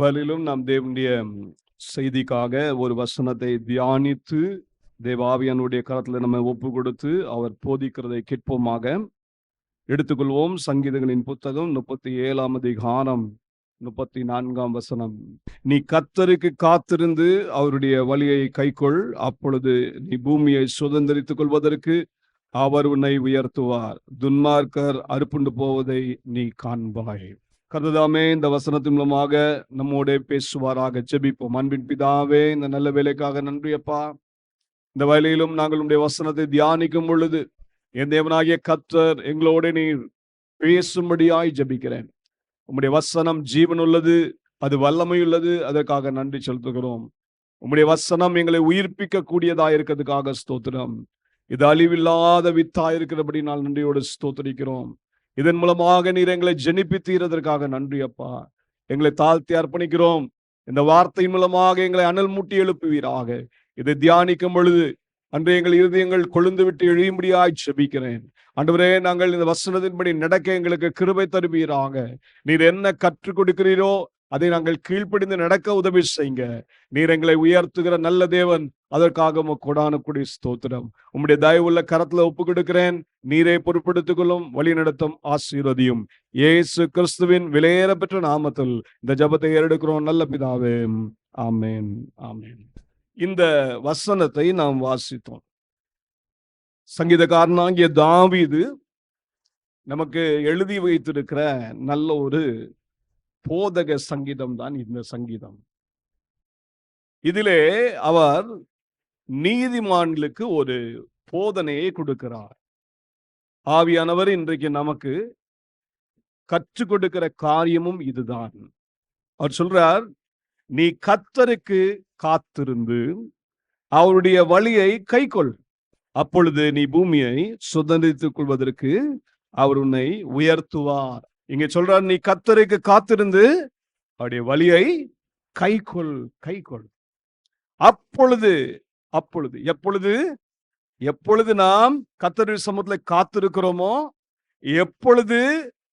வேளையிலும் நாம் தேவனுடைய செய்திக்காக ஒரு வசனத்தை தியானித்து தேவாவியனுடைய கரத்தில் நம்ம ஒப்பு கொடுத்து அவர் போதிக்கிறதை கேட்போமாக. எடுத்துக்கொள்வோம். சங்கீதங்களின் புத்தகம் 37ஆம் அதிகாரம் 34ஆம் வசனம். நீ கர்த்தருக்கு காத்திருந்து அவருடைய வழியை கைக்கொள், அப்பொழுது நீ பூமியை சுதந்தரித்துக் கொள்வதற்கு அவர் உன்னை உயர்த்துவார். துன்மார்க்கர் அறுப்புண்டு போவதை நீ காண்பாய். கர்த்ததாமே இந்த வசனத்தின் மூலமாக நம்மோட பேசுவாராக. ஜெபிப்போம். அன்பின் பிதாவே, இந்த நல்ல வேலைக்காக நன்றியப்பா. இந்த வேளையிலும் நாங்கள் உம்முடைய வசனத்தை தியானிக்கும் பொழுது என் தேவனாகிய கர்த்தர் எங்களோட நீர் பேசும்படியாய் ஜெபிக்கிறேன். உம்முடைய வசனம் ஜீவன் உள்ளது, அது வல்லமை உள்ளது. அதற்காக நன்றி செலுத்துகிறோம். உம்முடைய வசனம் எங்களை உயிர்ப்பிக்க கூடியதா இருக்கிறதுக்காக ஸ்தோத்திரம். இது அழிவில்லாத வித்தா இருக்கிறபடி நான் நன்றியோடு ஸ்தோத்திரிக்கிறோம். இதன் மூலமாக நீர் எங்களை ஜெனிப்பித்தீரதற்காக நன்றி அப்பா. எங்களை தாழ்த்தி அர்ப்பணிக்கிறோம். இந்த வார்த்தையின் மூலமாக எங்களை அனல் மூட்டி எழுப்புவீராக. இதை தியானிக்கும் பொழுது அன்று எங்கள் இருதயங்கள் கொழுந்து விட்டு எழும்படியாய் ஜெபிக்கிறேன். ஆண்டவரே, நாங்கள் இந்த வசனத்தின்படி நடக்க எங்களுக்கு கிருபை தருவீராக. நீர் என்ன கற்றுக் கொடுக்கிறீரோ அதை நாங்கள் கீழ்ப்படிந்து நடக்க உதவி செய்யுங்க. நீர் எங்களை உயர்த்துகிற நல்ல தேவன். அதற்காக கொடான கூடிய ஸ்தோத்திரம். உம்முடைய தயவுள்ள கரத்துல ஒப்பு கொடுக்கிறேன். நீரை பொறுப்படுத்திக் கொள்ளும், வழி நடத்தும், ஆசீர்வதியும். இயேசு கிறிஸ்துவின் விலையேற பெற்ற நாமத்தில் இந்த ஜெபத்தை ஏறெடுக்கிறோம் நல்ல பிதாவே, ஆமென், ஆமென். இந்த வசனத்தை நாம் வாசித்தோம். சங்கீதக்காரனாகிய தாவீது நமக்கு எழுதி வைத்திருக்கிற நல்ல ஒரு போதக சங்கீதம் தான் இந்த சங்கீதம். இதிலே அவர் நீதிமான்களுக்கு ஒரு போதனையை கொடுக்கிறார். ஆவியானவர் இன்றைக்கு நமக்கு கற்றுக் கொடுக்கிற காரியமும் இதுதான். அவர் சொல்றார், நீ கர்த்தருக்கு காத்திருந்து அவருடைய வழியை கைக்கொள், அப்பொழுது நீ பூமியை சுதந்திரித்துக் கொள்வதற்கு அவர் உன்னை உயர்த்துவார். இங்க சொல்றார், நீ கர்த்தருக்கு காத்திருந்து அவருடைய வழியை கைக்கொள், கைக்கொள். அப்பொழுது அப்பொழுது எப்பொழுது எப்பொழுது நாம் கர்த்தருடைய சமூகத்தில் காத்திருக்கிறோமோ, எப்பொழுது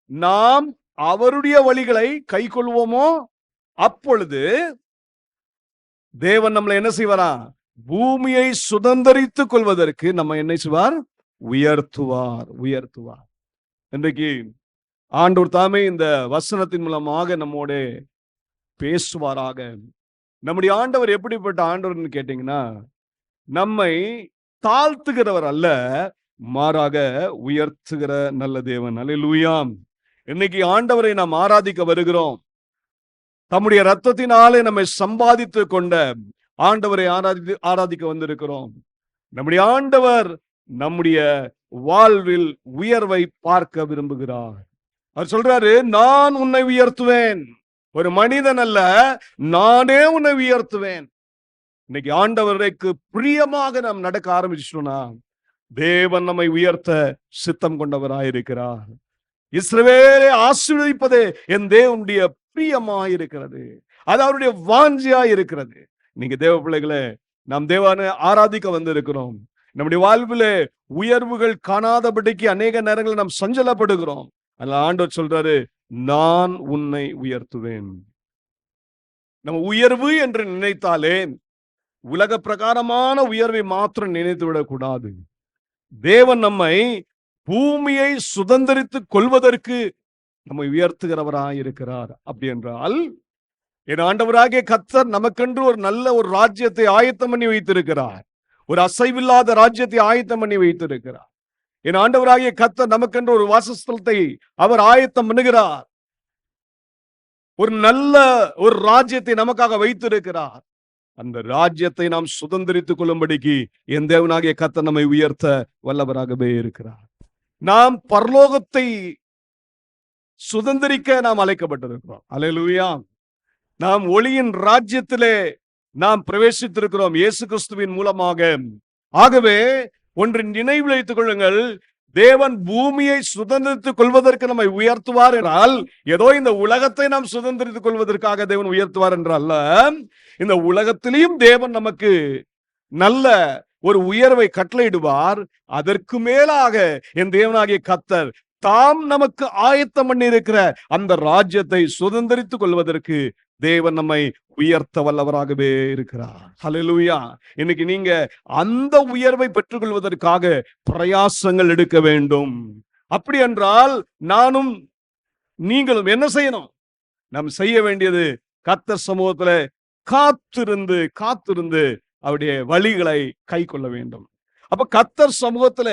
நாம் அவருடைய வழிகளை கைக்கொள்வோமோ, அப்பொழுது தேவன் நம்மளை என்ன செய்வாரா? பூமியை சுதந்தரித்துக் கொள்வதற்கு நம்ம என்ன செய்வார்? உயர்த்துவார், உயர்த்துவார். இன்றைக்கு ஆண்டவர் தாமே இந்த வசனத்தின் மூலமாக நம்மோட பேசுவாராக. நம்முடைய ஆண்டவர் எப்படிப்பட்ட ஆண்டவர்னு கேட்டீங்கன்னா, நம்மை தாழ்த்துகிறவர் அல்ல, மாறாக உயர்த்துகிற நல்ல தேவன். அல்லேலூயா. இன்னைக்கு ஆண்டவரை நாம் ஆராதிக்க வருகிறோம். தம்முடைய இரத்தத்தினாலே நம்மை சம்பாதித்து கொண்ட ஆண்டவரை ஆராதிக்க வந்திருக்கிறோம். நம்முடைய ஆண்டவர் நம்முடைய வாழ்வில் உயர்வை பார்க்க விரும்புகிறார். அவர் சொல்றாரு, நான் உன்னை உயர்த்துவேன். ஒரு மனிதன் அல்ல, நானே உன்னை உயர்த்துவேன். இன்னைக்கு ஆண்டவருக்கு பிரியமாக நாம் நடக்க ஆரம்பிச்சிட்டோம்னா தேவன் நம்மை உயர்த்த சித்தம் கொண்டவராயிருக்கிறார். இஸ்ரவேலை ஆசீர்வதிப்பதே என் தேவனுடைய பிரியமாயிருக்கிறது. அது அவருடைய வாஞ்சியாயிருக்கிறது. நீங்க தேவ பிள்ளைகளே, நாம் தேவனை ஆராதிக்க வந்திருக்கிறோம். நம்முடைய வாழ்விலே உயர்வுகள் காணாதபடிக்கு அநேக நேரங்களில் நாம் சஞ்சலப்படுகிறோம். அதனால ஆண்டவர் சொல்றாரு, நான் உன்னை உயர்த்துவேன். நம்ம உயர்வு என்று நினைத்தாலே உலக பிரகாரமான உயர்வை மாத்திரம் நினைத்து விடக்கூடாது. தேவன் நம்மை பூமியை சுதந்திரித்துக் கொள்வதற்கு நம்மை உயர்த்துகிறவராயிருக்கிறார். அப்படி என்றால் என் ஆண்டவராகிய கர்த்தர் நமக்கென்று ஒரு நல்ல ஒரு ராஜ்யத்தை ஆயத்தம் பண்ணி வைத்திருக்கிறார். ஒரு அசைவில்லாத ராஜ்யத்தை ஆயத்தம் பண்ணி வைத்திருக்கிறார். என் ஆண்டவராகிய கர்த்தர் நமக்கென்று ஒரு வாசஸ்தலத்தை அவர் ஆயத்தம் பண்ணுகிறார். ஒரு நல்ல ஒரு ராஜ்யத்தை நமக்காக வைத்திருக்கிறார். அந்த ராஜ்யத்தை நாம் சுதந்திரித்துக் கொள்ளும்படிக்கு என் தேவனாகிய கர்த்தர் நம்மை உயர்த்த வல்லவராகவே இருக்கிறார். நாம் பரலோகத்தை சுதந்திரிக்க நாம் அழைக்கப்பட்டிருக்கிறோம். அல்லேலூயா. நாம் ஒளியின் ராஜ்யத்திலே நாம் பிரவேசித்திருக்கிறோம் இயேசு கிறிஸ்துவின் மூலமாக. ஆகவே ஒன்றின் நினைவில் வைத்துக் கொள்ளுங்கள், தேவன் பூமியை சுதந்திரித்துக் கொள்வதற்கு நம்மை உயர்த்துவார் என்றால் ஏதோ இந்த உலகத்தை நாம் சுதந்திரித்துக் கொள்வதற்காக தேவன் உயர்த்துவார் என்றல்ல. இந்த உலகத்திலையும் தேவன் நமக்கு நல்ல ஒரு உயர்வை கட்டளையிடுவார். அதற்கு மேலாக என் தேவனாகிய கர்த்தர் தாம் நமக்கு ஆயத்தம் பண்ணி இருக்கிற அந்த ராஜ்யத்தை சுதந்திரித்துக் கொள்வதற்கு தேவன் நம்மை உயர்த்த வல்லவராகவே இருக்கிறார். ஹல்லேலூயா. இன்னைக்கு நீங்க அந்த உயர்வை பெற்றுக்கொள்வதற்காக பிரயாசங்கள் எடுக்க வேண்டும். அப்படி என்றால் நானும் நீங்களும் என்ன செய்யணும்? நாம் செய்ய வேண்டியது கர்த்தர் சமூகத்துல காத்திருந்து காத்திருந்து அவருடைய வழிகளை கை கொள்ள வேண்டும். அப்ப கர்த்தர் சமூகத்துல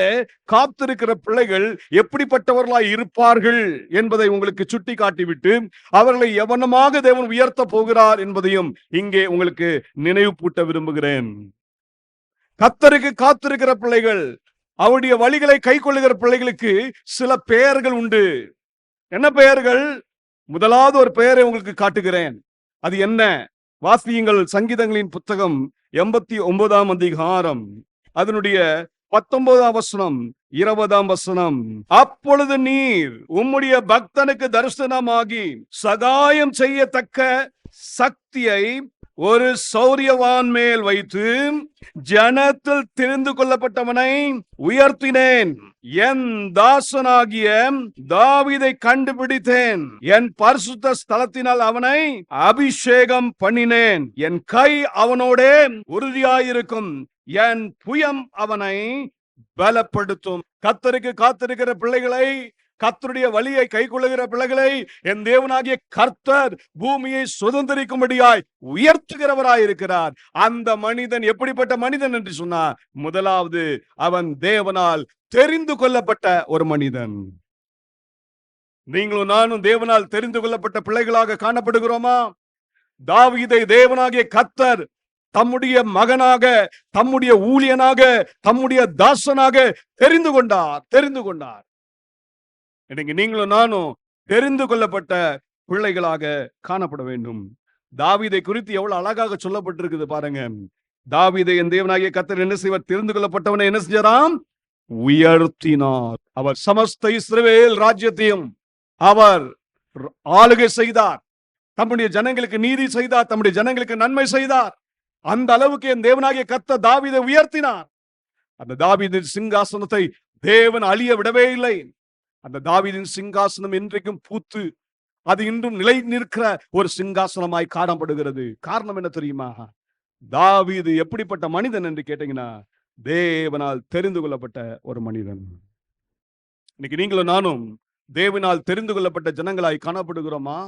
காத்திருக்கிற பிள்ளைகள் எப்படிப்பட்டவர்களாய் இருப்பார்கள் என்பதை உங்களுக்கு சுட்டி காட்டிவிட்டு அவர்களை எவனமாக தேவன் உயர்த்த போகிறார் என்பதையும் இங்கே உங்களுக்கு நினைவுபூட்ட விரும்புகிறேன். கர்த்தருக்கு காத்திருக்கிற பிள்ளைகள், அவருடைய வழிகளை கை கொள்ளுகிற பிள்ளைகளுக்கு சில பெயர்கள் உண்டு. என்ன பெயர்கள்? முதலாவது ஒரு பெயரை உங்களுக்கு காட்டுகிறேன். அது என்ன? வாசியுங்கள். சங்கீதங்களின் புத்தகம் 89ஆம் அதிகாரம், அதனுடைய 19ஆம் வசனம், 20ஆம் வசனம். அப்பொழுது நீர் உம்முடைய பக்தனுக்கு தரிசனமாகி சகாயம் செய்யத்தக்க சக்தியை ஒரு சௌரியவான் மேல் வைத்து ஜனத்தில் தெரிந்து கொள்ளப்பட்டவனை உயர்த்தினேன். என் தாசனாகிய தாவீதை கண்டுபிடித்தேன். என் பரிசுத்த ஸ்தலத்தினால் அவனை அபிஷேகம் பண்ணினேன். என் கை அவனோடே உறுதியாயிருக்கும். என் புயம் அவனை பலப்படுத்தும். கர்த்தருக்கு காத்திருக்கிற பிள்ளைகளை, கர்த்தருடைய வழியை கைக்கொள்ளுகிற பிள்ளைகளை என் தேவனாகிய கர்த்தர் பூமியை சுதந்திரிக்கும்படியாய் உயர்த்துகிறவராய் இருக்கிறார். அந்த மனிதன் எப்படிப்பட்ட மனிதன் என்று சொன்னார்? முதலாவது, அவன் தேவனால் தெரிந்து கொள்ளப்பட்ட ஒரு மனிதன். நீங்களும் நானும் தேவனால் தெரிந்து கொள்ளப்பட்ட பிள்ளைகளாக காணப்படுகிறோமா? தாவீதை தேவனாகிய கர்த்தர் தம்முடைய மகனாக, தம்முடைய ஊழியனாக, தம்முடைய தாசனாக தெரிந்து கொண்டார். இன்னைக்கு நீங்களும் நானும் தெரிந்து கொள்ளப்பட்ட பிள்ளைகளாக காணப்பட வேண்டும். தாவீதை குறித்து எவ்வளவு அழகாக சொல்லப்பட்டிருக்குது பாருங்க. தாவீதை என் தேவனாகிய கர்த்தர் என்ன செய்வார்? தெரிந்து கொள்ளப்பட்டவனை என்ன செஞ்சாராம்? உயர்த்தினார். அவர் சமஸ்த இஸ்ரவேல் ராஜ்யத்தையும் அவர் ஆளுகை செய்தார். தம்முடைய ஜனங்களுக்கு நீதி செய்தார். தம்முடைய ஜனங்களுக்கு நன்மை செய்தார். அந்த அளவுக்கு என் தேவனாகிய கர்த்தர் தாவீதை உயர்த்தினார். அந்த தாவீதின் சிங்காசனத்தை தேவன் அழிய விடவே இல்லை. அந்த தாவீதின் சிங்காசனம் இன்றைக்கும் பூத்து அது இன்றும் நிலை நிற்கிற ஒரு சிங்காசனமாய் காணப்படுகிறது. காரணம் என்ன தெரியுமா? தாவீது எப்படிப்பட்ட மனிதன் என்று கேட்டீங்கன்னா, தேவனால் தெரிந்து கொள்ளப்பட்ட ஒரு மனிதன். இன்னைக்கு நீங்களும் நானும் தேவனால் தெரிந்து கொள்ளப்பட்ட ஜனங்களாய் காணப்படுகிறோமா?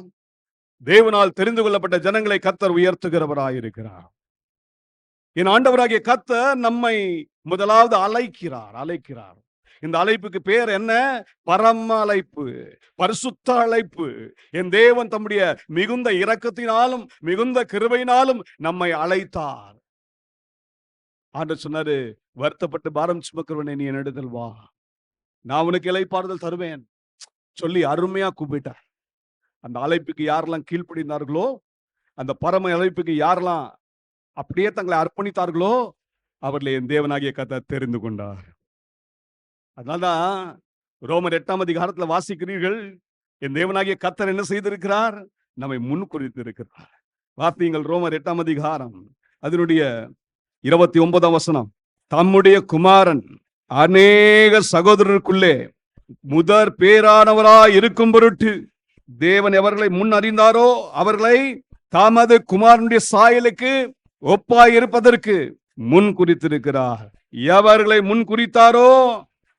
தேவனால் தெரிந்து கொள்ளப்பட்ட ஜனங்களை கர்த்தர் உயர்த்துகிறவராய் இருக்கிறார். என் ஆண்டவராகிய கர்த்தர் நம்மை முதலாவது அழைக்கிறார். இந்த அழைப்புக்கு பேர் என்ன? பரம அழைப்பு, பரிசுத்த அழைப்பு. என் தேவன் தம்முடைய மிகுந்த இரக்கத்தினாலும் மிகுந்த கிருபையினாலும் நம்மை அழைத்தார். ஆண்டவர் சொன்னாரு, வருத்தப்பட்டு பாரம் சுமக்கிறவனே நீ என்னிடத்தில் வா, நான் உனக்கு இளைப்பாறுதல் தருவேன் சொல்லி அருமையா கூப்பிட்டார். அந்த அழைப்புக்கு யாரெல்லாம் கீழ்ப்படிந்தார்களோ, அந்த பரம அழைப்புக்கு யாரெல்லாம் அப்படியே தங்களை அர்ப்பணித்தார்களோ, அவர்களை என் தேவனாகிய கர்த்தர் தெரிந்து கொண்டார். அதனால்தான் ரோமர் 8ஆம் அதிகாரத்துல வாசிக்கிறீர்கள், என் தேவனாகிய கர்த்தர் என்ன செய்திருக்கிறார்? நம்மை முன்குறித்திருக்கிறார். வாசியுங்கள். ரோமர் 8ஆம் அதிகாரம், அதனுடைய 29ஆம் வசனம். தம்முடைய குமாரன் அநேக சகோதரருக்குள்ளே முதற் பேரானவராய் இருக்கும் பொருட்டு தேவன் எவர்களை முன் அறிந்தாரோ அவர்களை தமது குமாரனுடைய சாயலுக்கு ஒப்பாய் இருப்பதற்கு முன் குறித்திருக்கிறார். எவர்களை முன் குறித்தாரோ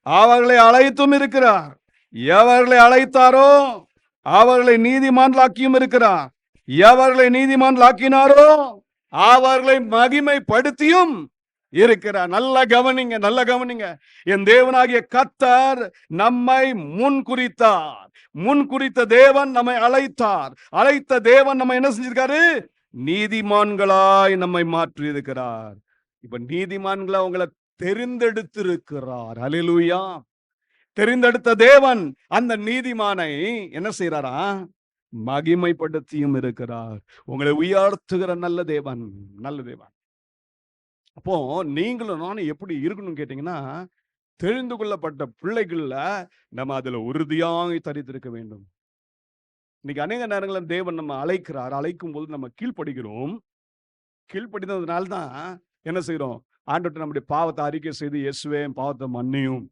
அவர்களை அழைத்தும் இருக்கிறார். எவர்களை அழைத்தாரோ அவர்களை நீதிமான்களாக்கியும் இருக்கிறார். எவர்களை நீதிமான்களாக்கினாரோ அவர்களை மகிமைப்படுத்தியும் இருக்கிறார். நல்ல கவனிங்க. என் தேவனாகிய கர்த்தர் நம்மை முன் குறித்த தேவன் நம்மை அழைத்த தேவன் நம்ம என்ன செஞ்சிருக்காரு? நீதிமான்களாய் நம்மை மாற்றி இருக்கிறார். இப்ப நீதிமான்களை உங்களை தெரிந்தெடுத்திருக்கிறார். அல்லேலூயா. தெரிந்தெடுத்த தேவன் அந்த நீதிமானை என்ன செய்யறாரா? மகிமைப்படுத்தியும் இருக்கிறார். உங்களை உயர்த்துகிற நல்ல தேவன். அப்போ நீங்களும் நானும் எப்படி இருக்கணும் கேட்டீங்கன்னா, தெரிந்து கொள்ளப்பட்ட பிள்ளைகள்ல நம்ம அதுல உறுதியாய் தரித்திருக்க வேண்டும். இன்னைக்கு அநேக நேரங்களில் தேவன் நம்ம அழைக்கும் போது நம்ம கீழ்ப்படுகிறோம். கீழ்ப்படினதுனால்தான் என்ன செய்யறோம்? ஆண்டவர்ட்ட நம்முடைய பாவத்தை அறிக்கை செய்து, இயேசுவே என் பாவத்தை மன்னியும்,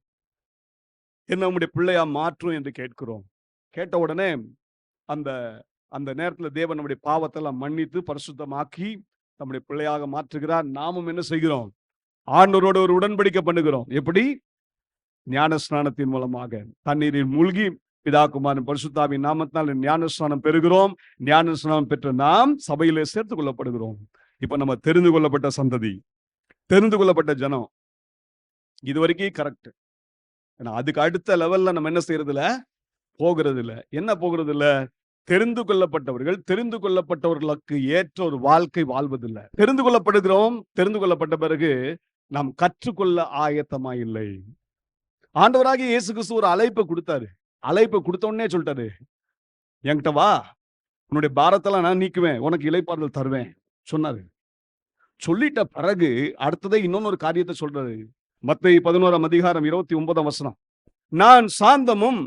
என்ன நம்முடைய பிள்ளையா மாற்றும் என்று கேட்கிறோம். கேட்ட உடனே அந்த அந்த நேரத்துல தேவன் நம்முடைய பாவத்தெல்லாம் மன்னித்து பரிசுத்தமாக்கி நம்முடைய பிள்ளையாக மாற்றுகிறார். நாமும் என்ன செய்கிறோம்? ஆண்டவரோடு ஒரு உடன்படிக்கை பண்ணுகிறோம். எப்படி? ஞான ஸ்நானத்தின் மூலமாக தண்ணீரில் மூழ்கி பிதா குமாரன் பரிசுத்தாவின் நாமத்தினால் ஞான ஸ்நானம் பெறுகிறோம். ஞான ஸ்நானம் பெற்ற நாம் சபையிலே சேர்த்துக் கொள்ளப்படுகிறோம். இப்ப நம்ம தெரிந்து கொள்ளப்பட்ட சந்ததி, தெரிந்து கொள்ளப்பட்ட ஜனம். இது வரைக்கும் கரெக்ட். அதுக்கு அடுத்த லெவல்ல நம்ம என்ன செய்யறது இல்ல, போகிறது இல்ல. என்ன போகிறது இல்ல? தெரிந்து கொள்ளப்பட்டவர்கள் தெரிந்து கொள்ளப்பட்டவர்களுக்கு ஏற்ற ஒரு வாழ்க்கை வாழ்வதில்லை. தெரிந்து கொள்ளப்படுகிறோம். தெரிந்து கொள்ளப்பட்ட பிறகு நாம் கற்றுக்கொள்ள ஆயத்தமா இல்லை. ஆண்டவராகிய இயேசு கிறிஸ்து ஒரு அழைப்பை கொடுத்தாரு. அழைப்பை கொடுத்த உடனே சொல்லிட்டாரு, என்கிட்ட வா, உன்னுடைய பாரத்தெல்லாம் நான் நீக்குவேன், உனக்கு இளைப்பாறுதல் தருவேன் சொன்னாரு. சொல்லிட்ட பிறகு அடுத்ததை இன்னொன்னு ஒரு காரியத்தை சொல்றாரு. மத்தேயு 11:29 நான் சாந்தமும்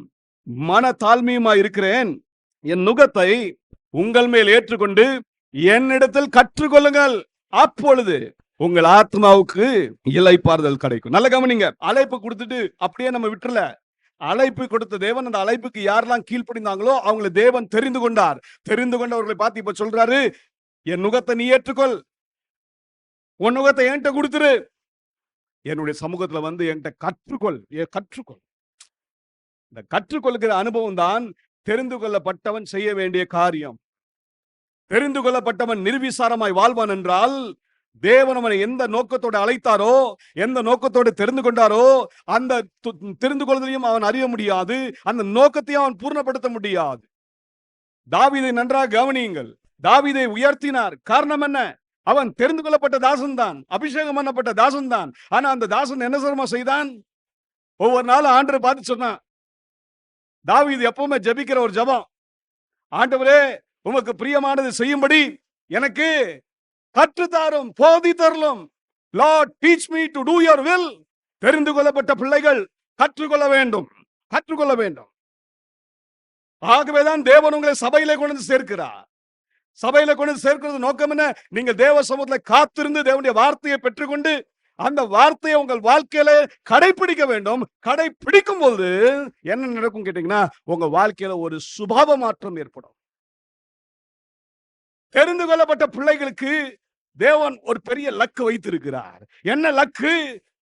மன தாழ்மையுமா இருக்கிறேன், என் நுகத்தை உங்கள் மேல் ஏற்றுக்கொண்டு என்னிடத்தில் கற்றுக்கொள்ளுங்கள், அப்பொழுது உங்கள் ஆத்மாவுக்கு இளைப்பாறுதல் கிடைக்கும். நல்ல கவனிங்க. அழைப்பு கொடுத்துட்டு அப்படியே நம்ம விட்டுறல. அழைப்பு கொடுத்த தேவன் அந்த அழைப்புக்கு யாரெல்லாம் கீழ்ப்படிந்தாங்களோ அவங்களை தேவன் தெரிந்து கொண்டார். தெரிந்து கொண்டவர்களை பார்த்து இப்ப சொல்றாரு, என் நுகத்தை நீ ஏற்றுக்கொள், உன் நுகத்தை என்கிட்ட கொடுத்துரு, என்னுடைய சமூகத்துல வந்து என்கிட்ட கற்றுக்கொள். கற்றுக்கொள். இந்த கற்றுக்கொள்கிற அனுபவம் தான் தெரிந்து கொள்ளப்பட்டவன் செய்ய வேண்டிய காரியம். தெரிந்து கொள்ளப்பட்டவன் நிர்விசாரமாய் வாழ்வான் என்றால், தேவன் அவனை எந்த நோக்கத்தோடு அழைத்தாரோ, எந்த நோக்கத்தோடு தெரிந்து கொண்டாரோ, அந்த தெரிந்து கொள்வதையும் அவன் அறிய முடியாது, அந்த நோக்கத்தையும் அவன் பூர்ணப்படுத்த முடியாது. தாவீதை நன்றாக கவனியுங்கள். தாவீதை உயர்த்தினார். காரணம் என்ன? அவன் தெரிந்து கொள்ளப்பட்ட தாசன் தான், அபிஷேகம் பண்ணப்பட்ட தாசன் தான். ஆனா அந்த தாசன் என்ன சிரம செய்தான்? ஒவ்வொரு நாளும் ஆண்டவரை பார்த்து சொன்னான். தாவீது எப்பவுமே ஜெபிக்கிற ஒரு ஜெபம், ஆண்டவரே உமக்கு பிரியமானது செய்யும்படி எனக்கு கற்றுத்தாரும், போதித்தருளும். Lord teach me to do your will. தெரிந்து கொள்ளப்பட்ட பிள்ளைகள் கற்றுக்கொள்ள வேண்டும், கற்றுக்கொள்ள வேண்டும். ஆகவேதான் தேவன் உங்களை சபையிலே கொண்டு சேர்க்கிறார். சபையில கொண்டு சேர்க்கிறது நோக்கம் என்ன? நீங்கள் தேவ சமூகத்துல காத்திருந்து தேவனுடைய வார்த்தையை பெற்றுக்கொண்டு அந்த வார்த்தையை உங்கள் வாழ்க்கையில கடைபிடிக்க வேண்டும். கடைபிடிக்கும் போது என்ன நடக்கும் கேட்டீங்கன்னா, உங்க வாழ்க்கையில ஒரு சுபாவ மாற்றம் ஏற்படும். தெரிந்து கொள்ளப்பட்ட பிள்ளைகளுக்கு தேவன் ஒரு பெரிய லக்கு வைத்திருக்கிறார். என்ன லக்கு?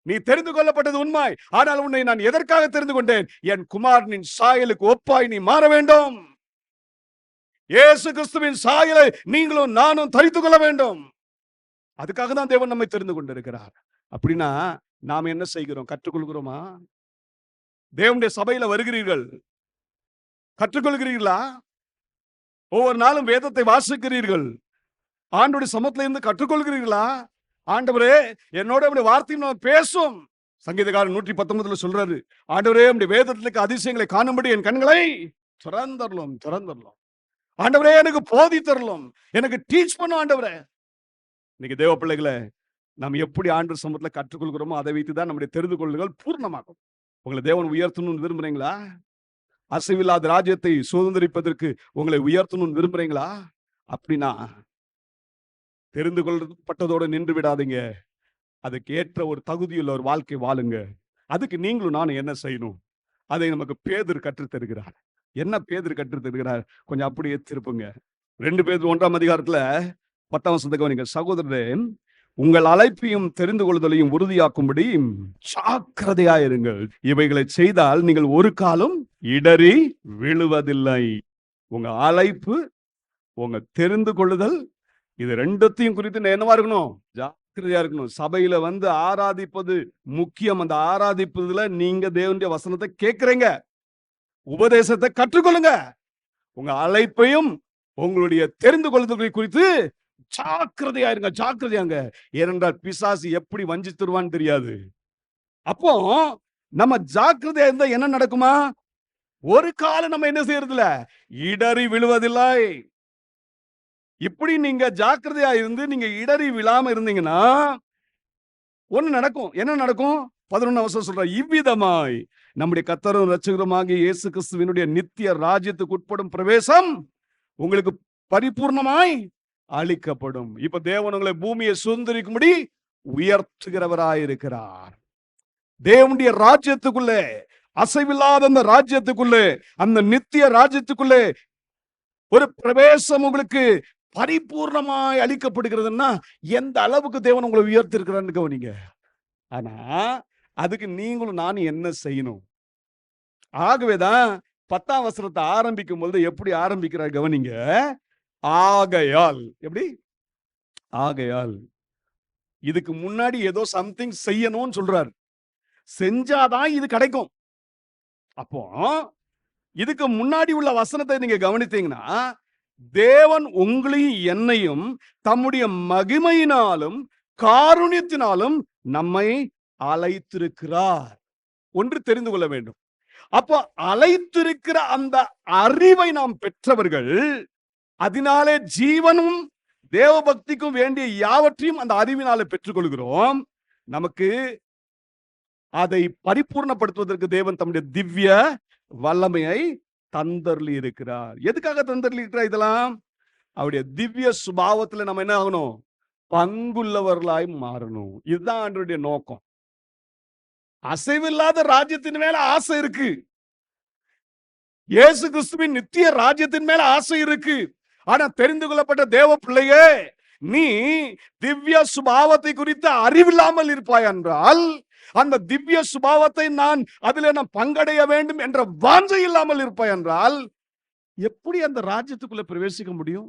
நீ தெரிந்து கொள்ளப்பட்டது உண்மை, ஆனால் உன்னை நான் எதற்காக தெரிந்து கொண்டேன்? என் குமாரனின் சாயலுக்கு ஒப்பாய் நீ மாற வேண்டும். இயேசு கிறிஸ்துவின் சாயலை நீங்களும் நானும் தரித்துக் கொள்ள வேண்டும். அதுக்காக தான் தேவன் நம்மை தெரிந்து கொண்டிருக்கிறார். அப்படின்னா நாம் என்ன செய்கிறோம்? கற்றுக்கொள்கிறோமா? தேவனுடைய சபையில வருகிறீர்கள், கற்றுக்கொள்கிறீர்களா? ஒவ்வொரு நாளும் வேதத்தை வாசிக்கிறீர்கள், ஆண்டவருடைய சமூகத்துல இருந்து கற்றுக்கொள்கிறீர்களா? ஆண்டவரே என்னோட வார்த்தையும் பேசும். சங்கீதக்காரன் 119 சொல்றாரு, ஆண்டவரே உம்முடைய வேதத்திற்கு அதிசயங்களை காணும்படி என் கண்களை திறந்தரலும், திறந்தரலும். ஆண்டவரே எனக்கு போதித்தரலும், எனக்கு டீச் பண்ணும் ஆண்டவரே. இன்னைக்கு தேவ பிள்ளைகளை நாம் எப்படி ஆண்டவர் சமூகத்துல கற்றுக்கொள்கிறோமோ அதை வைத்துதான் நம்முடைய தெரிந்து கொள்ளுதல் பூர்ணமாகும். உங்களை தேவன் உயர்த்தணும்னு விரும்புறீங்களா? அசைவில்லாத ராஜ்யத்தை சுதந்திரிப்பதற்கு உங்களை உயர்த்தணும்னு விரும்புறீங்களா? அப்படின்னா தெரிந்து கொள்ளப்பட்டதோடு நின்று விடாதீங்க. அதுக்கு ஏற்ற ஒரு தகுதியுள்ள ஒரு வாழ்க்கை வாழுங்க. அதுக்கு நீங்களும் நானும் என்ன செய்யணும்? அதை நமக்கு பேதுரு கற்றுத் தருகிறார். என்ன பேதுரு கற்றுத் தருகிறார்? கொஞ்சம் அப்படியே திருப்புங்க. 2 பேதுரு 1:10 சகோதரரே, உங்கள் அழைப்பையும் தெரிந்து கொள்ளுதலையும் உறுதியாக்கும்படி ஜாக்கிரதையாயிருங்கள். இவைகளை செய்தால் நீங்கள் ஒரு காலம் இடறி விழுவதில்லை. உங்க அழைப்பு, உங்க தெரிந்து கொள்ளுதல், இது ரெண்டத்தையும் குறித்து என்னவா இருக்கணும்? ஜாக்கிரதையா இருக்கணும். சபையில வந்து ஆராதிப்பது முக்கியம். அந்த ஆராதிப்பதுல நீங்க தேவனுடைய வசனத்தை கேட்கிறீங்க, உபதேசத்தை கற்றுக்கொள்ளுங்க. உங்க அழைப்பையும் உங்களுடைய தெரிந்து கொள்ளுதல் குறித்து ஜாக்கிரதையா இருங்க, ஜாக்கிரதையாங்க. ஏனென்றால் பிசாசு எப்படி வஞ்சித்துருவான்னு தெரியாது. அப்போ நம்ம ஜாக்கிரதையா இருந்தா என்ன நடக்குமா? ஒரு காலம் நம்ம என்ன செய்யறதில்ல, இடறி விழுவதில்லை. இப்படி நீங்க ஜாக்கிரதையா இருந்து நீங்க இடறி விழாம இருந்தீங்கன்னா ஒண்ணு நடக்கும். என்ன நடக்கும்? 11 சொல்ற, இவ்விதமாய் நம்முடைய கர்த்தரும் இரட்சகருமாகிய இயேசு கிறிஸ்துவினுடைய நித்திய ராஜ்யத்துக்கு உட்படும் பிரவேசம் உங்களுக்கு பரிபூர்ணமாய் அளிக்கப்படும். இப்ப தேவன் உங்களை பூமியை சுதந்திரிக்கும்படி உயர்த்துகிறவராயிருக்கிறார். தேவனுடைய ராஜ்யத்துக்குள்ளே, அசைவில்லாத அந்த ராஜ்யத்துக்குள்ளே, அந்த நித்திய ராஜ்யத்துக்குள்ளே ஒரு பிரவேசம் உங்களுக்கு பரிபூர்ணமாய் அளிக்கப்படுகிறதுன்னா எந்த அளவுக்கு தேவன் உங்களை உயர்த்தி இருக்கிறான்னு கவனிங்க. ஆனா அதுக்கு நீங்களும் நானும் என்ன செய்யணும்? ஆகவேதான் 10ஆம் வசனத்தை ஆரம்பிக்கும் பொழுது எப்படி ஆரம்பிக்கிறார் கவனிங்க. ஆகையால். எப்படி? ஆகையால். இதுக்கு முன்னாடி ஏதோ சம்திங் செய்யணும்னு சொல்றாரு. செஞ்சாதான் இது கிடைக்கும். அப்போ இதுக்கு முன்னாடி உள்ள வசனத்தை நீங்க கவனித்தீங்கன்னா, தேவன் உங்களையும் என்னையும் தம்முடைய மகிமையினாலும் காருண்யத்தினாலும் நம்மை அழைத்திருக்கிறார். ஒன்று தெரிந்து கொள்ள வேண்டும். அப்போ அழைத்திருக்கிற அந்த அறிவை நாம் பெற்றவர்கள், அதனாலே ஜீவனும் தேவ பக்திக்கும் வேண்டிய யாவற்றையும் அந்த அறிவினாலே பெற்றுக்கொள்கிறோம். நமக்கு அதை பரிபூர்ணப்படுத்துவதற்கு தேவன் தம்முடைய திவ்ய வல்லமையை தந்தருளி இருக்கிறார். எதுக்காக தந்தருளி இருக்கிறார்? இதெல்லாம் அவருடைய திவ்ய சுபாவத்துல நம்ம என்ன ஆகணும்? பங்குள்ளவர்களாய் மாறணும். இதுதான் ஆண்டவருடைய நோக்கம். அசைவில்லாத ராஜ்யத்தின் மேல ஆசை இருக்கு. இயேசு கிறிஸ்துவின் நித்திய ராஜ்யத்தின் மேல ஆசை இருக்கு. ஆனா தெரிந்து கொள்ளப்பட்ட தேவ பிள்ளையே, நீ திவ்ய சுபாவத்தை குறித்து அறிவில்லாமல் இருப்பாய் என்றால், அந்த திவ்ய சுபாவத்தை நான் பங்கடைய வேண்டும் என்ற வாஞ்சை இல்லாமல் இருப்பாய் என்றால், எப்படி அந்த ராஜ்யத்துக்குள்ள பிரவேசிக்க முடியும்?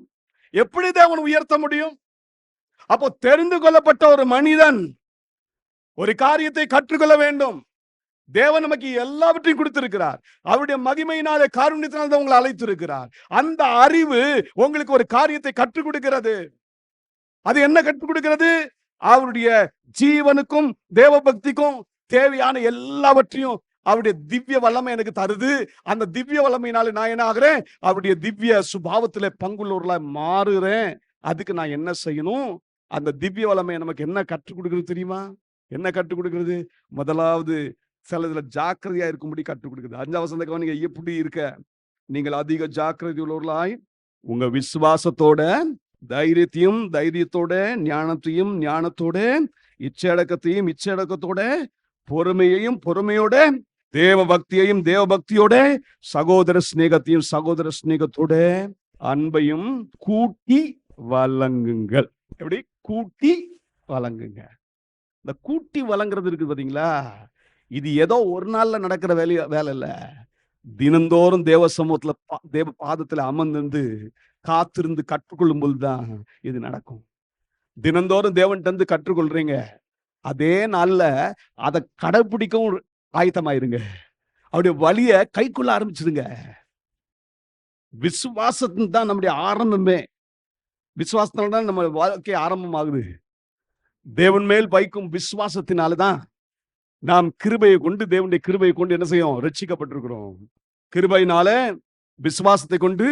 எப்படி தேவன் உயர்த்த முடியும்? அப்போ தெரிந்து கொள்ளப்பட்ட ஒரு மனிதன் ஒரு காரியத்தை கற்றுக்கொள்ள வேண்டும். தேவன் நமக்கு எல்லாவற்றையும் கொடுத்திருக்கிறார். அவருடைய மகிமையினாலே காருண்யத்தினால உங்களை அழைத்திருக்கிறார். அந்த அறிவு உங்களுக்கு ஒரு காரியத்தை கற்றுக் கொடுக்கிறது. அது என்ன கற்றுக் கொடுக்கிறது? அவருடைய ஜீவனுக்கும் தேவ பக்திக்கும் தேவையான எல்லாவற்றையும் அவருடைய திவ்ய வல்லமை எனக்கு தருது. அந்த திவ்ய வல்லமையினால நான் என்ன ஆகிறேன்? அவருடைய திவ்ய சுபாவத்திலே பங்குள்ளவர்களாய் மாறுறேன். அதுக்கு நான் என்ன செய்யணும்? அந்த திவ்ய வல்லமை நமக்கு என்ன கற்றுக் கொடுக்கிறது தெரியுமா? என்ன கற்றுக் கொடுக்கிறது? முதலாவது சிலதுல ஜாக்கிரதையா இருக்கும்படி கற்றுக் கொடுக்குது. 5ஆம் வசனத்தை கவனிங்க. எப்படி இருக்க நீங்கள் அதிக ஜாக்கிரதை உள்ளவர்களாய் உங்க விசுவாசத்தோட தைரியத்தோட ஞானத்தோட இச்சடக்கத்தோட பொறுமையோட தேவ பக்தியோட சகோதர சிநேகத்தோட அன்பையும் கூட்டி வழங்குங்கள். எப்படி? கூட்டி வழங்குங்க. இந்த கூட்டி வழங்குறது இருக்குது பாத்தீங்களா? இது ஏதோ ஒரு நாள்ல நடக்கிற வேலை இல்ல. தினந்தோறும் தேவ சமூகத்துல தேவ பாதத்துல அமர்ந்து காத்திருந்து கற்றுக்கொள்ளும் போதுதான் இது நடக்கும். தினந்தோறும் தேவன்கிட்ட கற்றுக்கொள்றீங்க, அதே நாள்ல அதை கடைபிடிக்கவும் ஆயத்தமாயிருங்க. அவருடைய வழிய கைக்குள்ள ஆரம்பிச்சிருங்க. விசுவாசத்தின் தான் நம்முடைய ஆரம்பமே. விசுவாசத்தினால்தான் நம்ம வாழ்க்கை ஆரம்பமாகுது. தேவன் மேல் வைக்கும் விசுவாசத்தினால்தான் நாம் கிருபையை கொண்டு, தேவனுடைய கிருபையை கொண்டு என்ன செய்யும்? ரட்சிக்கப்பட்டிருக்கிறோம். கிருபையினால விசுவாசத்தை கொண்டு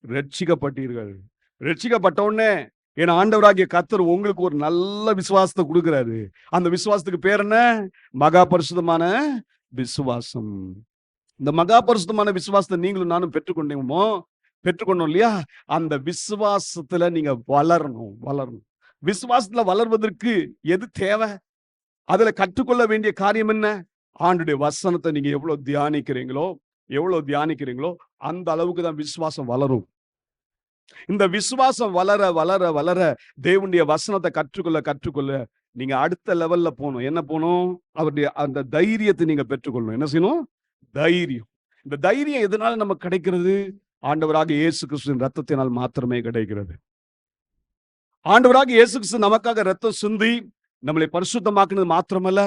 ரட்சிக்கப்பட்டீர்கள். ரட்சிக்கப்பட்ட உடனே என் ஆண்டவராகிய கர்த்தர் உங்களுக்கு ஒரு நல்ல விசுவாசத்தை கொடுக்கிறாரு. அந்த விசுவாசத்துக்கு பேர் என்ன? மகா பரிசுத்தமான விசுவாசம். இந்த மகா பரிசுத்தமான விசுவாசத்தை நீங்களும் நானும் பெற்றுக்கொண்டோம் இல்லையா? அந்த விசுவாசத்துல நீங்க வளரணும். விசுவாசத்துல வளர்வதற்கு எது தேவை? அதுல கற்றுக்கொள்ள வேண்டிய காரியம் என்ன? ஆண்டுடைய வசனத்தை நீங்க எவ்வளவு தியானிக்கிறீங்களோ அந்த அளவுக்கு தான் விசுவாசம் வளரும். இந்த விசுவாசம் வளர தேவனுடைய வசனத்தை கற்றுக்கொள்ள நீங்க அடுத்த லெவல்ல போகணும். என்ன போகணும்? அவருடைய அந்த தைரியத்தை நீங்க பெற்றுக்கொள்ளணும். என்ன செய்யணும்? தைரியம். இந்த தைரியம் எதனால நமக்கு கிடைக்கிறது? ஆண்டவராக இயேசு கிறிஸ்துவின் ரத்தத்தினால் மாத்திரமே கிடைக்கிறது. ஆண்டவராக இயேசு கிறிஸ்து நமக்காக ரத்தம் சிந்தி நம்மளை பரிசுத்தமாக்குனது மாத்திரமல்ல,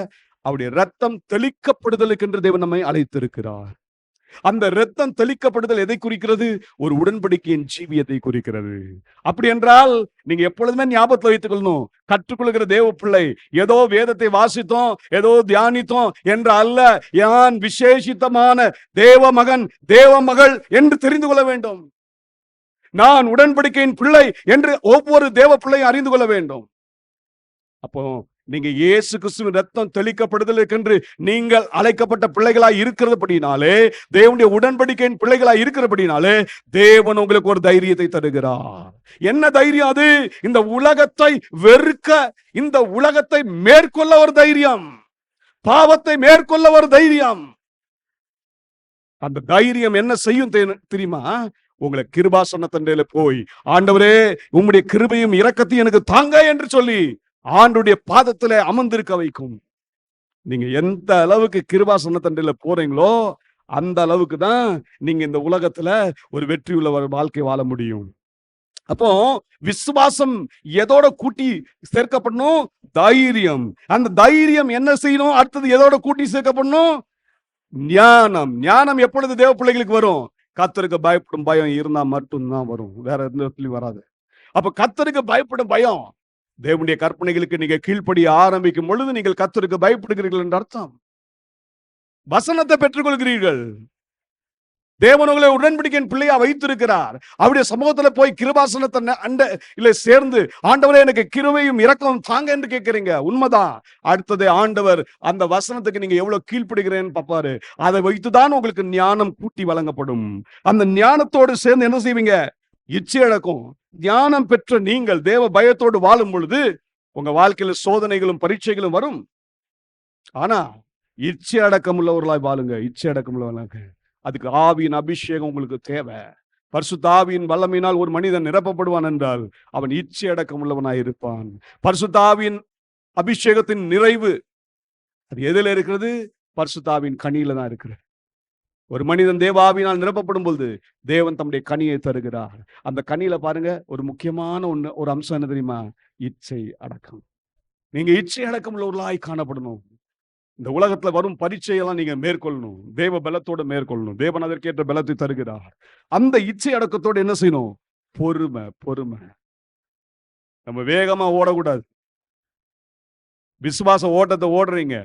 அவருடைய ரத்தம் தெளிக்கப்படுதலுக்கு என்று தேவன் நம்மை அழைத்திருக்கிறார். அந்த ரத்தம் தெளிக்கப்படுதல் எதை குறிக்கிறது? ஒரு உடன்படிக்கையின் ஜீவியத்தை குறிக்கிறது. அப்படி என்றால் நீங்க எப்பொழுதுமே ஞாபகத்தில் வைத்துக் கொள்ளணும், கற்றுக்கொள்கிற தேவ பிள்ளை ஏதோ வேதத்தை வாசித்தோம், ஏதோ தியானித்தோம் என்று அல்ல. யான் விசேஷித்தமான தேவ மகன், தேவ மகள் என்று தெரிந்து கொள்ள வேண்டும். நான் உடன்படிக்கையின் பிள்ளை என்று ஒவ்வொரு தேவ பிள்ளையும் அறிந்து கொள்ள வேண்டும். அப்போ நீங்க இயேசு கிறிஸ்துவின் ரத்தம் தெளிக்கப்படுதலுக்கென்று நீங்கள் அழைக்கப்பட்ட பிள்ளைகளாய் இருக்கிறபடினாலே, தேவனுடைய உடன்படிக்கையின் பிள்ளைகளாய் இருக்கிறபடினாலே தேவன் உங்களுக்கு ஒரு தைரியத்தை தருகிறார். என்ன தைரியம் அது? இந்த உலகத்தை வெறுக்க, இந்த உலகத்தை மேற்கொள்ள ஒரு தைரியம், பாவத்தை மேற்கொள்ள ஒரு தைரியம். அந்த தைரியம் என்ன செய்யும் தெரியுமா? உங்களை கிருபாசனத்தண்டையில போய், ஆண்டவரே உம்முடைய கிருபையும் இரக்கத்தையும் எனக்கு தாங்க என்று சொல்லி ஆண்டுடைய பாதத்துல அமர்ந்திருக்க வைக்கும். நீங்க எந்த அளவுக்கு கிருபாசனத்தண்டையில போறீங்களோ அந்த அளவுக்கு தான் நீங்க இந்த உலகத்துல ஒரு வெற்றி உள்ள வாழ்க்கை வாழ முடியும். அப்போ விசுவாசம் எதோட கூட்டி சேர்க்கப்படணும்? தைரியம். அந்த தைரியம் என்ன செய்யணும்? அடுத்தது எதோட கூட்டி சேர்க்கப்படணும்? ஞானம். ஞானம் எப்பொழுது தேவ பிள்ளைகளுக்கு வரும்? கர்த்தருக்கு பயப்படும் பயம் இருந்தா மட்டும்தான் வரும், வேற எந்த இடத்துலயும் வராது. அப்ப கர்த்தருக்கு பயப்படும் பயம், தேவனுடைய கற்பனைகளுக்கு நீங்க கீழ்ப்படிய ஆரம்பிக்கும் பொழுது நீங்கள் கர்த்தருக்கு பயப்படுகிறீர்கள் என்று அர்த்தம். வசனத்தை பெற்றுக்கொள்கிறீர்கள். தேவன் உங்களை உடன்படிக்கையின் பிள்ளையா வைத்திருக்கிறார். அவருடைய சமூகத்துல போய் கிருபாசனத்தை சேர்ந்து, ஆண்டவரே எனக்கு கிருபையும் இரக்கம் தாங்க என்று கேட்கிறீங்க. உண்மைதான். அடுத்தது ஆண்டவர் அந்த வசனத்துக்கு நீங்க எவ்வளவு கீழ்ப்படுகிறேன்னு பார்ப்பாரு. அதை வைத்துதான் உங்களுக்கு ஞானம் கூட்டி வழங்கப்படும். அந்த ஞானத்தோடு சேர்ந்து என்ன செய்வீங்க? இச்சை அடக்கம். ஞானம் பெற்ற நீங்கள் தேவ பயத்தோடு வாழும் பொழுது உங்க வாழ்க்கையில சோதனைகளும் பரீட்சைகளும் வரும். ஆனா இச்சை அடக்கம் உள்ளவர்களாய் வாழுங்க. இச்சை அடக்கம் உள்ளவர்களாக. அதுக்கு ஆவியின் அபிஷேகம் உங்களுக்கு தேவை. பரிசுத்த ஆவியின் வல்லமையினால் ஒரு மனிதன் நிரப்பப்படுவான் என்றால் அவன் இச்சை அடக்கம் உள்ளவனாய் இருப்பான். பரிசுத்த ஆவியின் அபிஷேகத்தின் நிறைவு அது எதில் இருக்கிறது? பரிசுத்த ஆவியின் கனியில தான் இருக்கிறது. ஒரு மனிதன் தேவ ஆவியினால் நிரப்பப்படும் பொழுது தேவன் தம்முடைய கனியை தருகிறார். அந்த கனியில பாருங்க, ஒரு முக்கியமான ஒரு அம்சம் என்ன தெரியுமா? இச்சை அடக்கம். நீங்க இச்சை அடக்கம் உள்ளவர்களாய் காணப்படணும். இந்த உலகத்துல வரும் பரீட்சையெல்லாம் நீங்க மேற்கொள்ளணும். தேவ பலத்தோட மேற்கொள்ளணும். தேவன் அதற்கேற்ற பலத்தை தருகிறார். அந்த இச்சை அடக்கத்தோடு என்ன செய்யணும்? பொறுமை. பொறுமை. நம்ம வேகமா ஓடக்கூடாது. விசுவாச ஓட்டத்தை ஓடுறீங்க,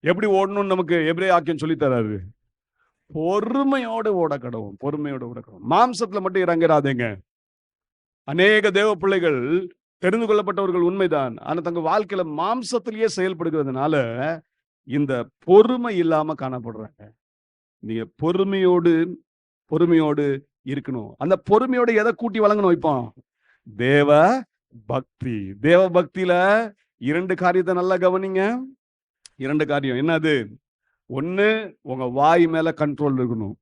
எப்படி ஓடணும்னு நமக்கு எபிரேய ஆக்கியம் சொல்லி தராரு. பொறுமையோடு ஓட கடவும். பொறுமையோடு ஓட கடவும். மாம்சத்துல மட்டும் இறங்கிறாதீங்க. அநேக தேவ பிள்ளைகள் தெரிந்து கொள்ளப்பட்டவர்கள் உண்மைதான். ஆனா தங்க வாழ்க்கையில மாம்சத்திலேயே செயல்படுகிறதுனால இந்த பொறுமை இல்லாம காணப்படுறாங்க. நீங்க பொறுமையோடு இருக்கணும். அந்த பொறுமையோட எதை கூட்டி வழங்கணும்? இப்போ தேவ பக்தி. தேவ பக்தியில 2 காரியத்தை நல்லா கவனிங்க. 2 காரியம் என்னது? ஒண்ணு, உங்க வாய் மேல கண்ட்ரோல் இருக்கணும்.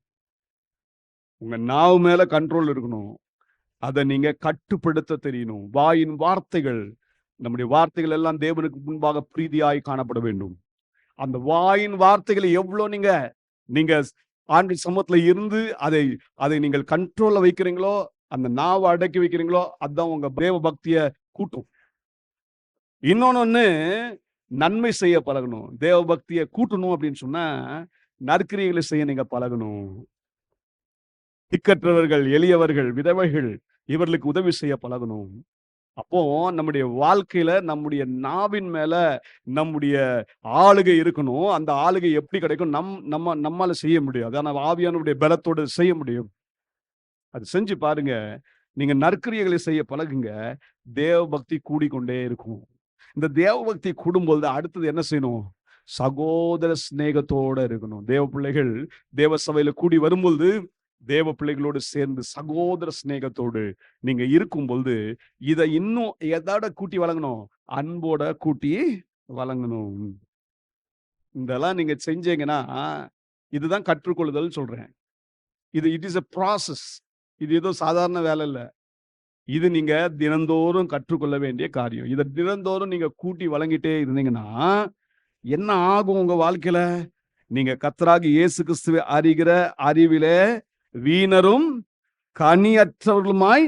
உங்க நாவு மேல கண்ட்ரோல் இருக்கணும். அதை நீங்க கட்டுப்படுத்த தெரியணும். வாயின் வார்த்தைகள், நம்முடைய வார்த்தைகள் எல்லாம் தேவனுக்கு முன்பாக பிரீதியாய் காணப்பட வேண்டும். அந்த வாயின் வார்த்தைகளை எவ்வளவு நீங்க ஆண்டு சமூகத்துல இருந்து அதை நீங்கள் கண்ட்ரோல்ல வைக்கிறீங்களோ, அந்த நாவை அடக்கி வைக்கிறீங்களோ, அதுதான் உங்க தேவ பக்திய கூட்டும். இன்னொன்னு, நன்மை செய்ய பழகணும். தேவ பக்தியை கூட்டணும் அப்படின்னு சொன்னா நற்கிரியைகளை செய்ய நீங்க பழகணும். திக்கற்றவர்கள், எளியவர்கள், விதவைகள் இவர்களுக்கு உதவி செய்ய பழகணும். அப்போ நம்முடைய வாழ்க்கையில நம்முடைய நாவின் மேல நம்முடைய ஆளுகை இருக்கணும். அந்த ஆளுகை எப்படி கிடைக்கும்? நம்மால செய்ய முடியாது. ஆனா ஆவியானுடைய பலத்தோடு செய்ய முடியும். அது செஞ்சு பாருங்க. நீங்க நற்கிரியைகளை செய்ய பழகுங்க. தேவ பக்தி கூடிக்கொண்டே இருக்கும். இந்த தேவ பக்தி கூடும்போது அடுத்தது என்ன செய்யணும்? சகோதர சிநேகத்தோட இருக்கணும். தேவ பிள்ளைகள் தேவ சபையில கூடி வரும்பொழுது தேவ பிள்ளைகளோடு சேர்ந்து சகோதர சிநேகத்தோடு நீங்க இருக்கும் பொழுது இதை இன்னும் எதோட கூட்டி வழங்கணும்? அன்போட கூட்டி வழங்கணும். இதெல்லாம் நீங்க செஞ்சீங்கன்னா இதுதான் கற்றுக்கொள்ளுதல் சொல்றேன். It is a process. இது ஏதோ சாதாரண வேலை இல்லை. இது நீங்க தினந்தோறும் கற்றுக்கொள்ள வேண்டிய காரியம். இதை தினந்தோறும் நீங்க கூட்டி வழங்கிட்டே இருந்தீங்கன்னா என்ன ஆகும் உங்க வாழ்க்கையில? நீங்க கர்த்தராகிய இயேசு கிறிஸ்துவை அறிகிற அறிவிலே வீணரும் கனியற்றவர்களுமாய்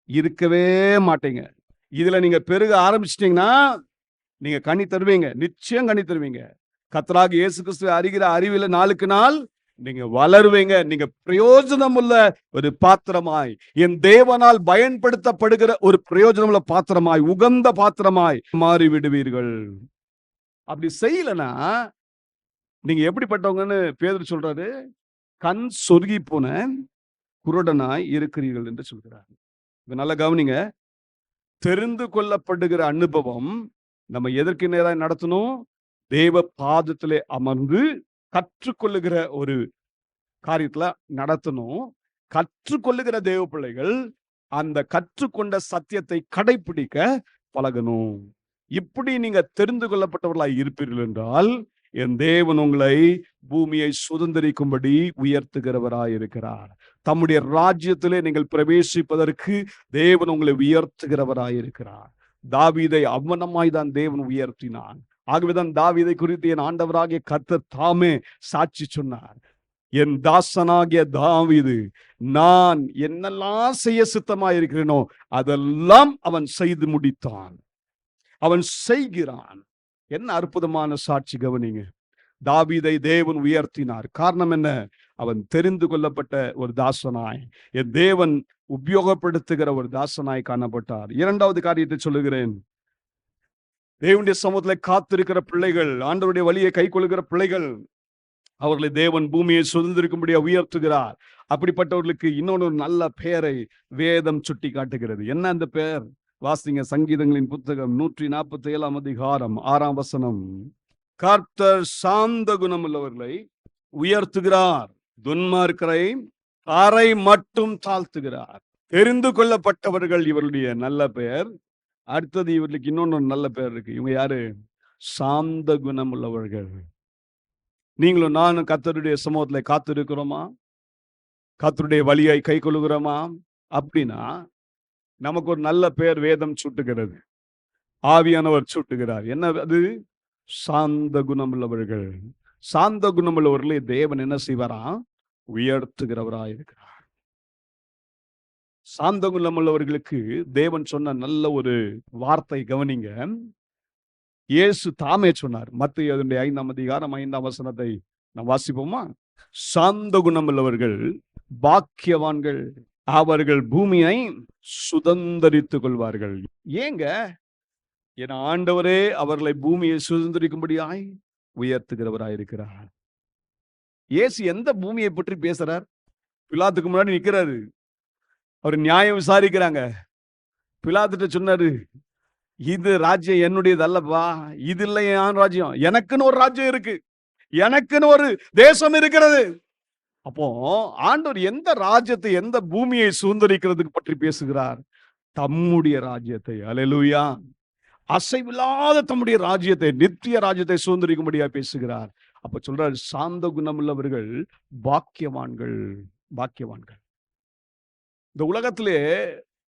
இருக்கவே மாட்டீங்க. இதுல நீங்க பெருக ஆரம்பிச்சிட்டீங்கன்னா நீங்க கனி தருவீங்க. நிச்சயம் கனி தருவீங்க. கர்த்தராகிய இயேசு கிறிஸ்துவை அறிகிற அறிவில நாளுக்கு நாள் நீங்க வளருவீங்க. நீங்க பிரயோஜனம் உள்ள ஒரு பாத்திரமாய், என் தேவனால் பயன்படுத்தப்படுகிற ஒரு பிரயோஜனம் உள்ள பாத்திரமாய், உகந்த பாத்திரமாய் மாறி விடுவீர்கள். அப்படி செய்யலன்னா நீங்க எப்படிப்பட்டவங்கன்னு பேதுரு சொல்றாரு? கண் சொருகி போன குருடனாய் இருக்கிறீர்கள் என்று சொல்கிறார். இது நல்லா கவனிங்க. தெரிந்து கொள்ளப்படுகிற அனுபவம் நம்ம எதற்கு நேராக நடத்தணும்? தேவ பாதத்திலே அமர்ந்து கற்றுக்கொள்ளுகிற ஒரு காரியத்துல நடத்தணும். கற்றுக்கொள்ளுகிற தேவ பிள்ளைகள் அந்த கற்றுக்கொண்ட சத்தியத்தை கடைபிடிக்க பழகணும். இப்படி நீங்க தெரிந்து கொள்ளப்பட்டவர்களாய் இருப்பீர்கள் என்றால் என் தேவன் உங்களை பூமியை சுதந்திரிக்கும்படி உயர்த்துகிறவராயிருக்கிறார். தம்முடைய ராஜ்யத்திலே நீங்கள் பிரவேசிப்பதற்கு தேவன் உங்களை உயர்த்துகிறவராயிருக்கிறார். தாவீதை அவ்வனமாய் தான் தேவன் உயர்த்தினான். ஆகவேதான் தாவீதை குறித்து என் ஆண்டவராகிய கர்த்தர் தாமே சாட்சி சொன்னார். என் தாசனாகிய தாவீது நான் என்னெல்லாம் செய்ய சித்தமாயிருக்கிறேனோ அதெல்லாம் அவன் செய்து முடித்தான், அவன் செய்கிறான். என்ன அற்புதமான சாட்சி, கவனிங்க. தாவீதை தேவன் உயர்த்தினார். காரணம் என்ன? அவன் தெரிந்து கொள்ளப்பட்ட ஒரு தாசனாய், என் தேவன் உபயோகப்படுத்துகிற ஒரு தாசனாய் காணப்பட்டார். இரண்டாவது காரியத்தை சொல்லுகிறேன். தேவனுடைய சமூகத்தில் காத்திருக்கிற பிள்ளைகள், ஆண்டவருடைய வழியை கை கொள்ளுகிற பிள்ளைகள், அவர்களை தேவன் பூமியை சுதந்திரிக்கும்படியா உயர்த்துகிறார். அப்படிப்பட்டவர்களுக்கு இன்னொரு நல்ல பெயரை வேதம் சுட்டி காட்டுகிறது. என்ன அந்த பெயர்? வாசிங்க, சங்கீதங்களின் புத்தகம் 147 அதிகாரம் 6 வசனம். கர்த்தர் சாந்த குணம் உள்ளவர்களை உயர்த்துகிறார், துன்மார்க்கரை அரை மட்டும் தாழ்த்துகிறார். தெரிந்து கொள்ளப்பட்டவர்கள் இவருடைய நல்ல பெயர். அடுத்தது இவர்களுக்கு இன்னொன்று நல்ல பெயர் இருக்கு. இவங்க யாரு? சாந்த குணம் உள்ளவர்கள். நீங்களும் நானும் கர்த்தருடைய சமூகத்துல காத்திருக்கிறோமா? கர்த்தருடைய வழியை கை கொள்ளுகிறோமா? அப்படின்னா நமக்கு ஒரு நல்ல பெயர் வேதம் சுட்டுகிறது, ஆவியானவர் சுட்டுகிறார். என்ன அது? சாந்த குணம் உள்ளவர்கள். சாந்த குணம் உள்ளவர்களை தேவன் என்ன செய்வாரா? உயர்த்துகிறவராயிருக்கிறார். சாந்த குணம் உள்ளவர்களுக்கு தேவன் சொன்ன நல்ல ஒரு வார்த்தை, கவனிங்க. இயேசு தாமே சொன்னார். மத்தேயு 5 அதிகாரம் 5 வசனத்தை நாம் வாசிப்போமா? சாந்த குணம் உள்ளவர்கள் பாக்கியவான்கள், அவர்கள் பூமியை சுதந்தரித்துக் கொள்வார்கள். ஏங்க? என் ஆண்டவரே அவர்களை பூமியை சுதந்திரிக்கும்படியாய் உயர்த்துகிறவராயிருக்கிறார். இயேசு எந்த பூமியை பற்றி பேசுறார்? பிலாத்துக்கு முன்னாடி நிக்கிறாரு. அவர் நியாயம் விசாரிக்கிறாங்க. பிலாத்துட்ட சொன்னாரு, இது ராஜ்யம் என்னுடையது அல்லப்பா, இது இல்லை என் ராஜ்யம், எனக்குன்னு ஒரு ராஜ்யம் இருக்கு, எனக்குன்னு ஒரு தேசம் இருக்கிறது. அப்போ ஆண்டவர் எந்த ராஜ்யத்தை, எந்த பூமியை சுதந்திரிக்கிறதுக்கு பற்றி பேசுகிறார்? தம்முடைய ராஜ்யத்தை. அல்லேலூயா. அசைவில்லாத தம்முடைய ராஜ்யத்தை, நித்திய ராஜ்யத்தை சுதந்திரிக்கும்படியா பேசுகிறார். அப்ப சொல்றாரு, சாந்த குணமுள்ளவர்கள் பாக்கியவான்கள், பாக்கியவான்கள். இந்த உலகத்திலே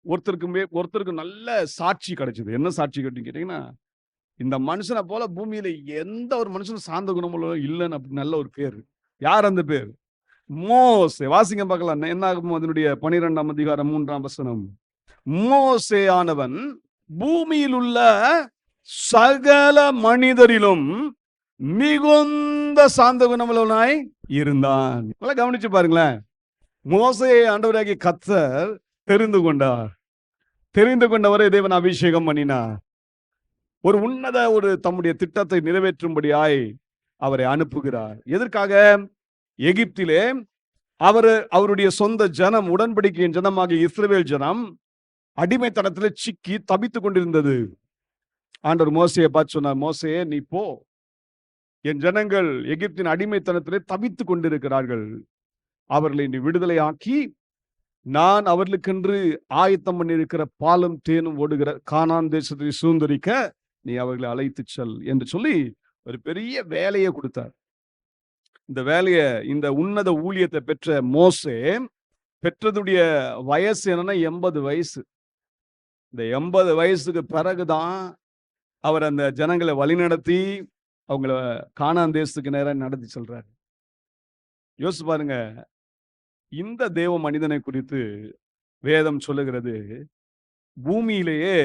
ஒருத்தருக்கு நல்ல சாட்சி கிடைச்சது. என்ன சாட்சி கேட்டீங்கன்னா, இந்த மனுஷனை போல பூமியில எந்த ஒரு மனுஷனும் சாந்த குணமுள்ள இல்லைன்னு அப்படி நல்ல ஒரு பேர். யார் அந்த பேர்? மோசே. வாசிங்க பார்க்கலாம். என்ன ஆகும்? அதனுடைய 12 அதிகாரம் 3 வசனம். மோசே ஆனவன் பூமியில் உள்ள சகல மனிதரிலும் மிகுந்த சாந்த குணமுள்ளவனாய் இருந்தான். கவனிச்சு பாருங்களேன். மோசேயை ஆண்டவராகிய கர்த்தர் தெரிந்து கொண்டார். தெரிந்து கொண்டவரை தேவன் அபிஷேகம் பண்ணினார். ஒரு உன்னத ஒரு தம்முடைய திட்டத்தை நிறைவேற்றும்படியாய் அவரை அனுப்புகிறார். எதற்காக? எகிப்திலே அவருடைய சொந்த ஜனம், உடன்படிக்கையின் ஜனமாகிய இஸ்ரவேல் ஜனம் அடிமைத்தனத்திலே சிக்கி தவித்துக் கொண்டிருந்தது. ஆண்டவர் மோசேயை பார்த்து சொன்னார், மோசே நீ போ, என் ஜனங்கள் எகிப்தின் அடிமைத்தனத்திலே தவித்துக் கொண்டிருக்கிறார்கள், அவர்களை நீ விடுதலை ஆக்கி நான் அவர்களுக்கென்று ஆயத்தம் பண்ணியிருக்கிற பாலும் தேனும் ஓடுகிற கானான் தேசத்தை சுதந்திரிக்க நீ அவர்களை அழைத்து செல் என்று சொல்லி ஒரு பெரிய வேலையை கொடுத்தார். இந்த வேலையை, இந்த உன்னத ஊழியத்தை பெற்ற மோசே பெற்றதுடைய வயசு என்னன்னா 80 வயசு. இந்த 80 வயசுக்கு பிறகுதான் அவர் அந்த ஜனங்களை வழிநடத்தி அவங்கள கானான் தேசத்துக்கு நேரம் நடத்தி செல்றாரு. யோசிச்சு பாருங்க. இந்த தேவ மனிதனை குறித்து வேதம் சொல்லுகிறது, பூமியிலேயே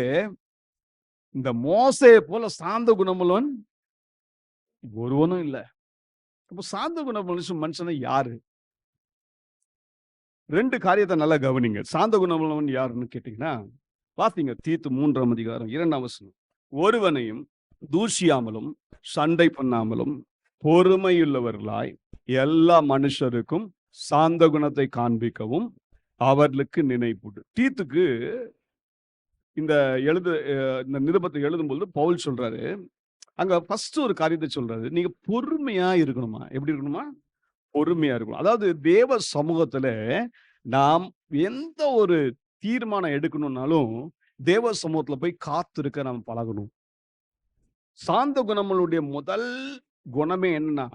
இந்த மோசேயை போல சாந்த குணமுள்ளவன் ஒருவனும் இல்லை. அப்போ சாந்த குணம் மனுஷனை யாரு? 2 காரியத்தை நல்லா கவனிங்க. சாந்த குணமுள்ளவன் யாருன்னு கேட்டீங்கன்னா, பாத்தீங்க தீத்து 3 அதிகாரம் 2 வசனம். ஒருவனையும் தூஷியாமலும் சண்டை பண்ணாமலும் பொறுமையுள்ளவர்களாய் எல்லா மனுஷருக்கும் சாந்த குணத்தை காண்பிக்கவும் அவர்களுக்கு நினைப்புடு. தீத்துக்கு இந்த நிருபத்தை எழுதும்போது பவுல் சொல்றாரு, அங்க ஃபர்ஸ்ட் ஒரு காரியத்தை சொல்றாரு, நீங்க பொறுமையா இருக்கணுமா. எப்படி இருக்கணுமா? பொறுமையா இருக்கணும். அதாவது தேவ சமூகத்துல நாம் எந்த ஒரு தீர்மானம் எடுக்கணும்னாலும் தேவ சமூகத்துல போய் காத்திருக்க நாம் பழகணும். சாந்த குணங்களுடைய முதல் குணமே என்னன்னா,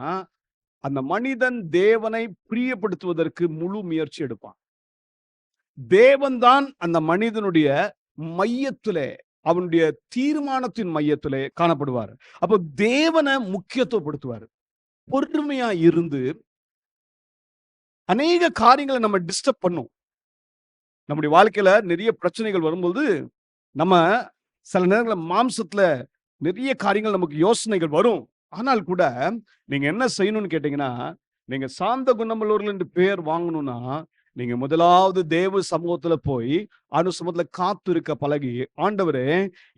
அந்த மனிதன் தேவனை பிரியப்படுத்துவதற்கு முழு முயற்சி எடுப்பான். தேவன் தான் அந்த மனிதனுடைய மையத்திலே, அவனுடைய தீர்மானத்தின் மையத்திலே காணப்படுவார். அப்போ தேவனை முக்கியத்துவப்படுத்துவார். பொறுமையா இருந்து அநேக காரியங்களை நம்ம டிஸ்டர்ப் பண்ணும். நம்முடைய வாழ்க்கையில நிறைய பிரச்சனைகள் வரும்போது, நம்ம சில நேரங்களில் மாம்சத்துல நிறைய காரியங்கள் நமக்கு யோசனைகள் வரும். ஆனால் கூட நீங்க என்ன செய்யணும்னு கேட்டீங்கன்னா, நீங்க சாந்த குணமுள்ளவர்கள் என்று பெயர் வாங்கணும்னா, நீங்க முதலாவது தேவ சமூகத்துல போய் சமூகத்துல காத்து இருக்க பழகி, ஆண்டவரே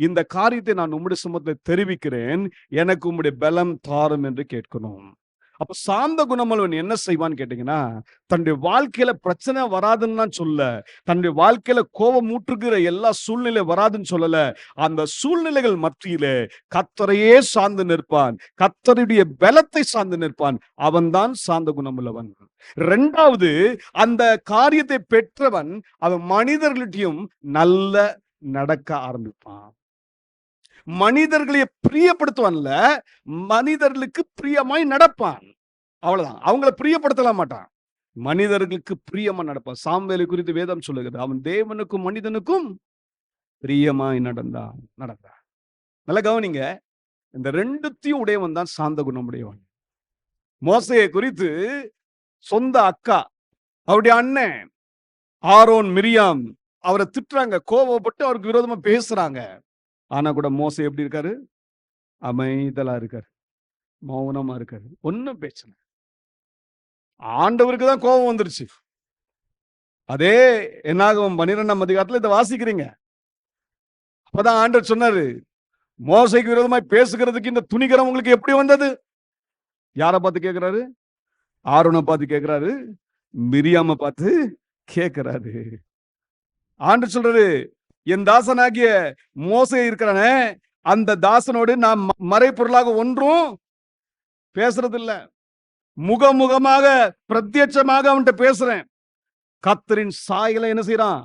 இந்த காரியத்தை நான் உம்முடைய சமூகத்துல தெரிவிக்கிறேன், எனக்கு உம்முடைய பலம் தாரும் என்று கேட்கணும். அப்ப சாந்த குணமுள்ளவன் என்ன செய்வான்னு கேட்டீங்கன்னா, தன்னுடைய வாழ்க்கையில பிரச்சனை வராதுன்னு சொல்ல, தன்னுடைய வாழ்க்கையில கோபம் ஊற்றுகிற எல்லா சூழ்நிலை வராதுன்னு சொல்லல. அந்த சூழ்நிலைகள் மத்தியிலே கர்த்தரையே சார்ந்து நிற்பான், கர்த்தருடைய பலத்தை சார்ந்து நிற்பான். அவன்தான் சாந்த குணமுள்ளவன். இரண்டாவது, அந்த காரியத்தை பெற்றவன் அவன் மனிதர்களிடையும் நல்ல நடக்க ஆரம்பிப்பான். மனிதர்களை பிரியப்படுத்துவான்ல, மனிதர்களுக்கு பிரியமாய் நடப்பான். அவ்வளவுதான். அவங்கள பிரியப்படுத்தலாம் மாட்டான், மனிதர்களுக்கு பிரியமா நடப்பான். சாமுவேலை குறித்து வேதம் சொல்லுகிறது, அவன் தேவனுக்கும் மனிதனுக்கும் பிரியமாய் நடந்தான். நல்ல கவனிங்க, இந்த ரெண்டுத்தையும் உடையவன் தான் சாந்த குணம் உடையவன். மோசேயை குறித்து சொந்த அக்கா, அவருடைய அண்ணன் ஆரோன், மிரியாம் அவரை திட்டுறாங்க, கோபப்பட்டு அவருக்கு விரோதமா பேசுறாங்க. ஆனா கூட மோசே எப்படி இருக்காரு? அமைதலா இருக்காரு, மௌனமா இருக்காரு, ஒன்னும் பேசல. ஆண்டவருக்கு தான் கோபம் வந்துருச்சு. அதே என்னாகும் 12ஆம் அதிகாரத்துல இதை வாசிக்கிறீங்க. அப்பதான் ஆண்டவர் சொன்னாரு, மோசைக்கு விரோதமாய் பேசுகிறதுக்கு இந்த துணிகரம் உங்களுக்கு எப்படி வந்தது? யாரை பார்த்து கேட்கிறாரு? ஆரோனை பார்த்து கேட்கிறாரு, மிரியாம பார்த்து கேட்கிறாரு. ஆண்டவர் சொல்றாரு, என் தாசனாகிய மோசே இருக்கிறானே, அந்த தாசனோடு நான் மறைப்பொருளாக ஒன்றும் பேசுறது இல்ல, முகமுகமாக பிரத்யட்சமாக அவன்கிட்ட பேசுறேன். கர்த்தரின் சாயலை என்ன செய்யறான்?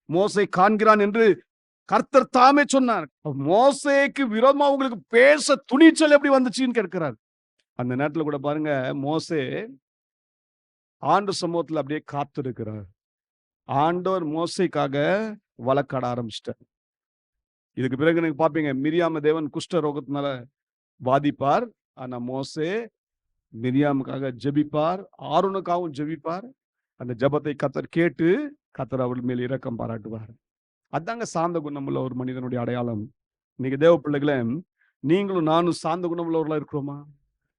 மோசே காண்கிறான் என்று கர்த்தர் தாமே சொன்னார். மோசேக்கு விரோதமா உங்களுக்கு பேச துணிச்சல் எப்படி வந்துச்சுன்னு கேட்கிறார். அந்த நேரத்துல கூட பாருங்க, மோசே ஆண்டு சமூகத்துல அப்படியே காத்து இருக்கிறார். ஆண்டவர் மோசைக்காக வழக்காட ஆரம்பிச்சிட்டார். இதுக்கு பிறகு நீங்க பாப்பீங்க, மிரியாம தேவன் குஷ்ட ரோகத்தினால பாதிப்பார். ஆனா மோசே மிரியாமுக்காக ஜெபிப்பார், ஆரோனுக்காகவும் ஜெபிப்பார். அந்த ஜெபத்தை கர்த்தர் கேட்டு கர்த்தர் அவள் மேல் இரக்கம் பாராட்டுவார். அதாங்க சாந்த குணமுள்ள ஒரு மனிதனுடைய அடையாளம். இன்னைக்கு தேவ பிள்ளைகளே, நீங்களும் நானும் சாந்த குணமுள்ளவர்களா இருக்கிறோமா?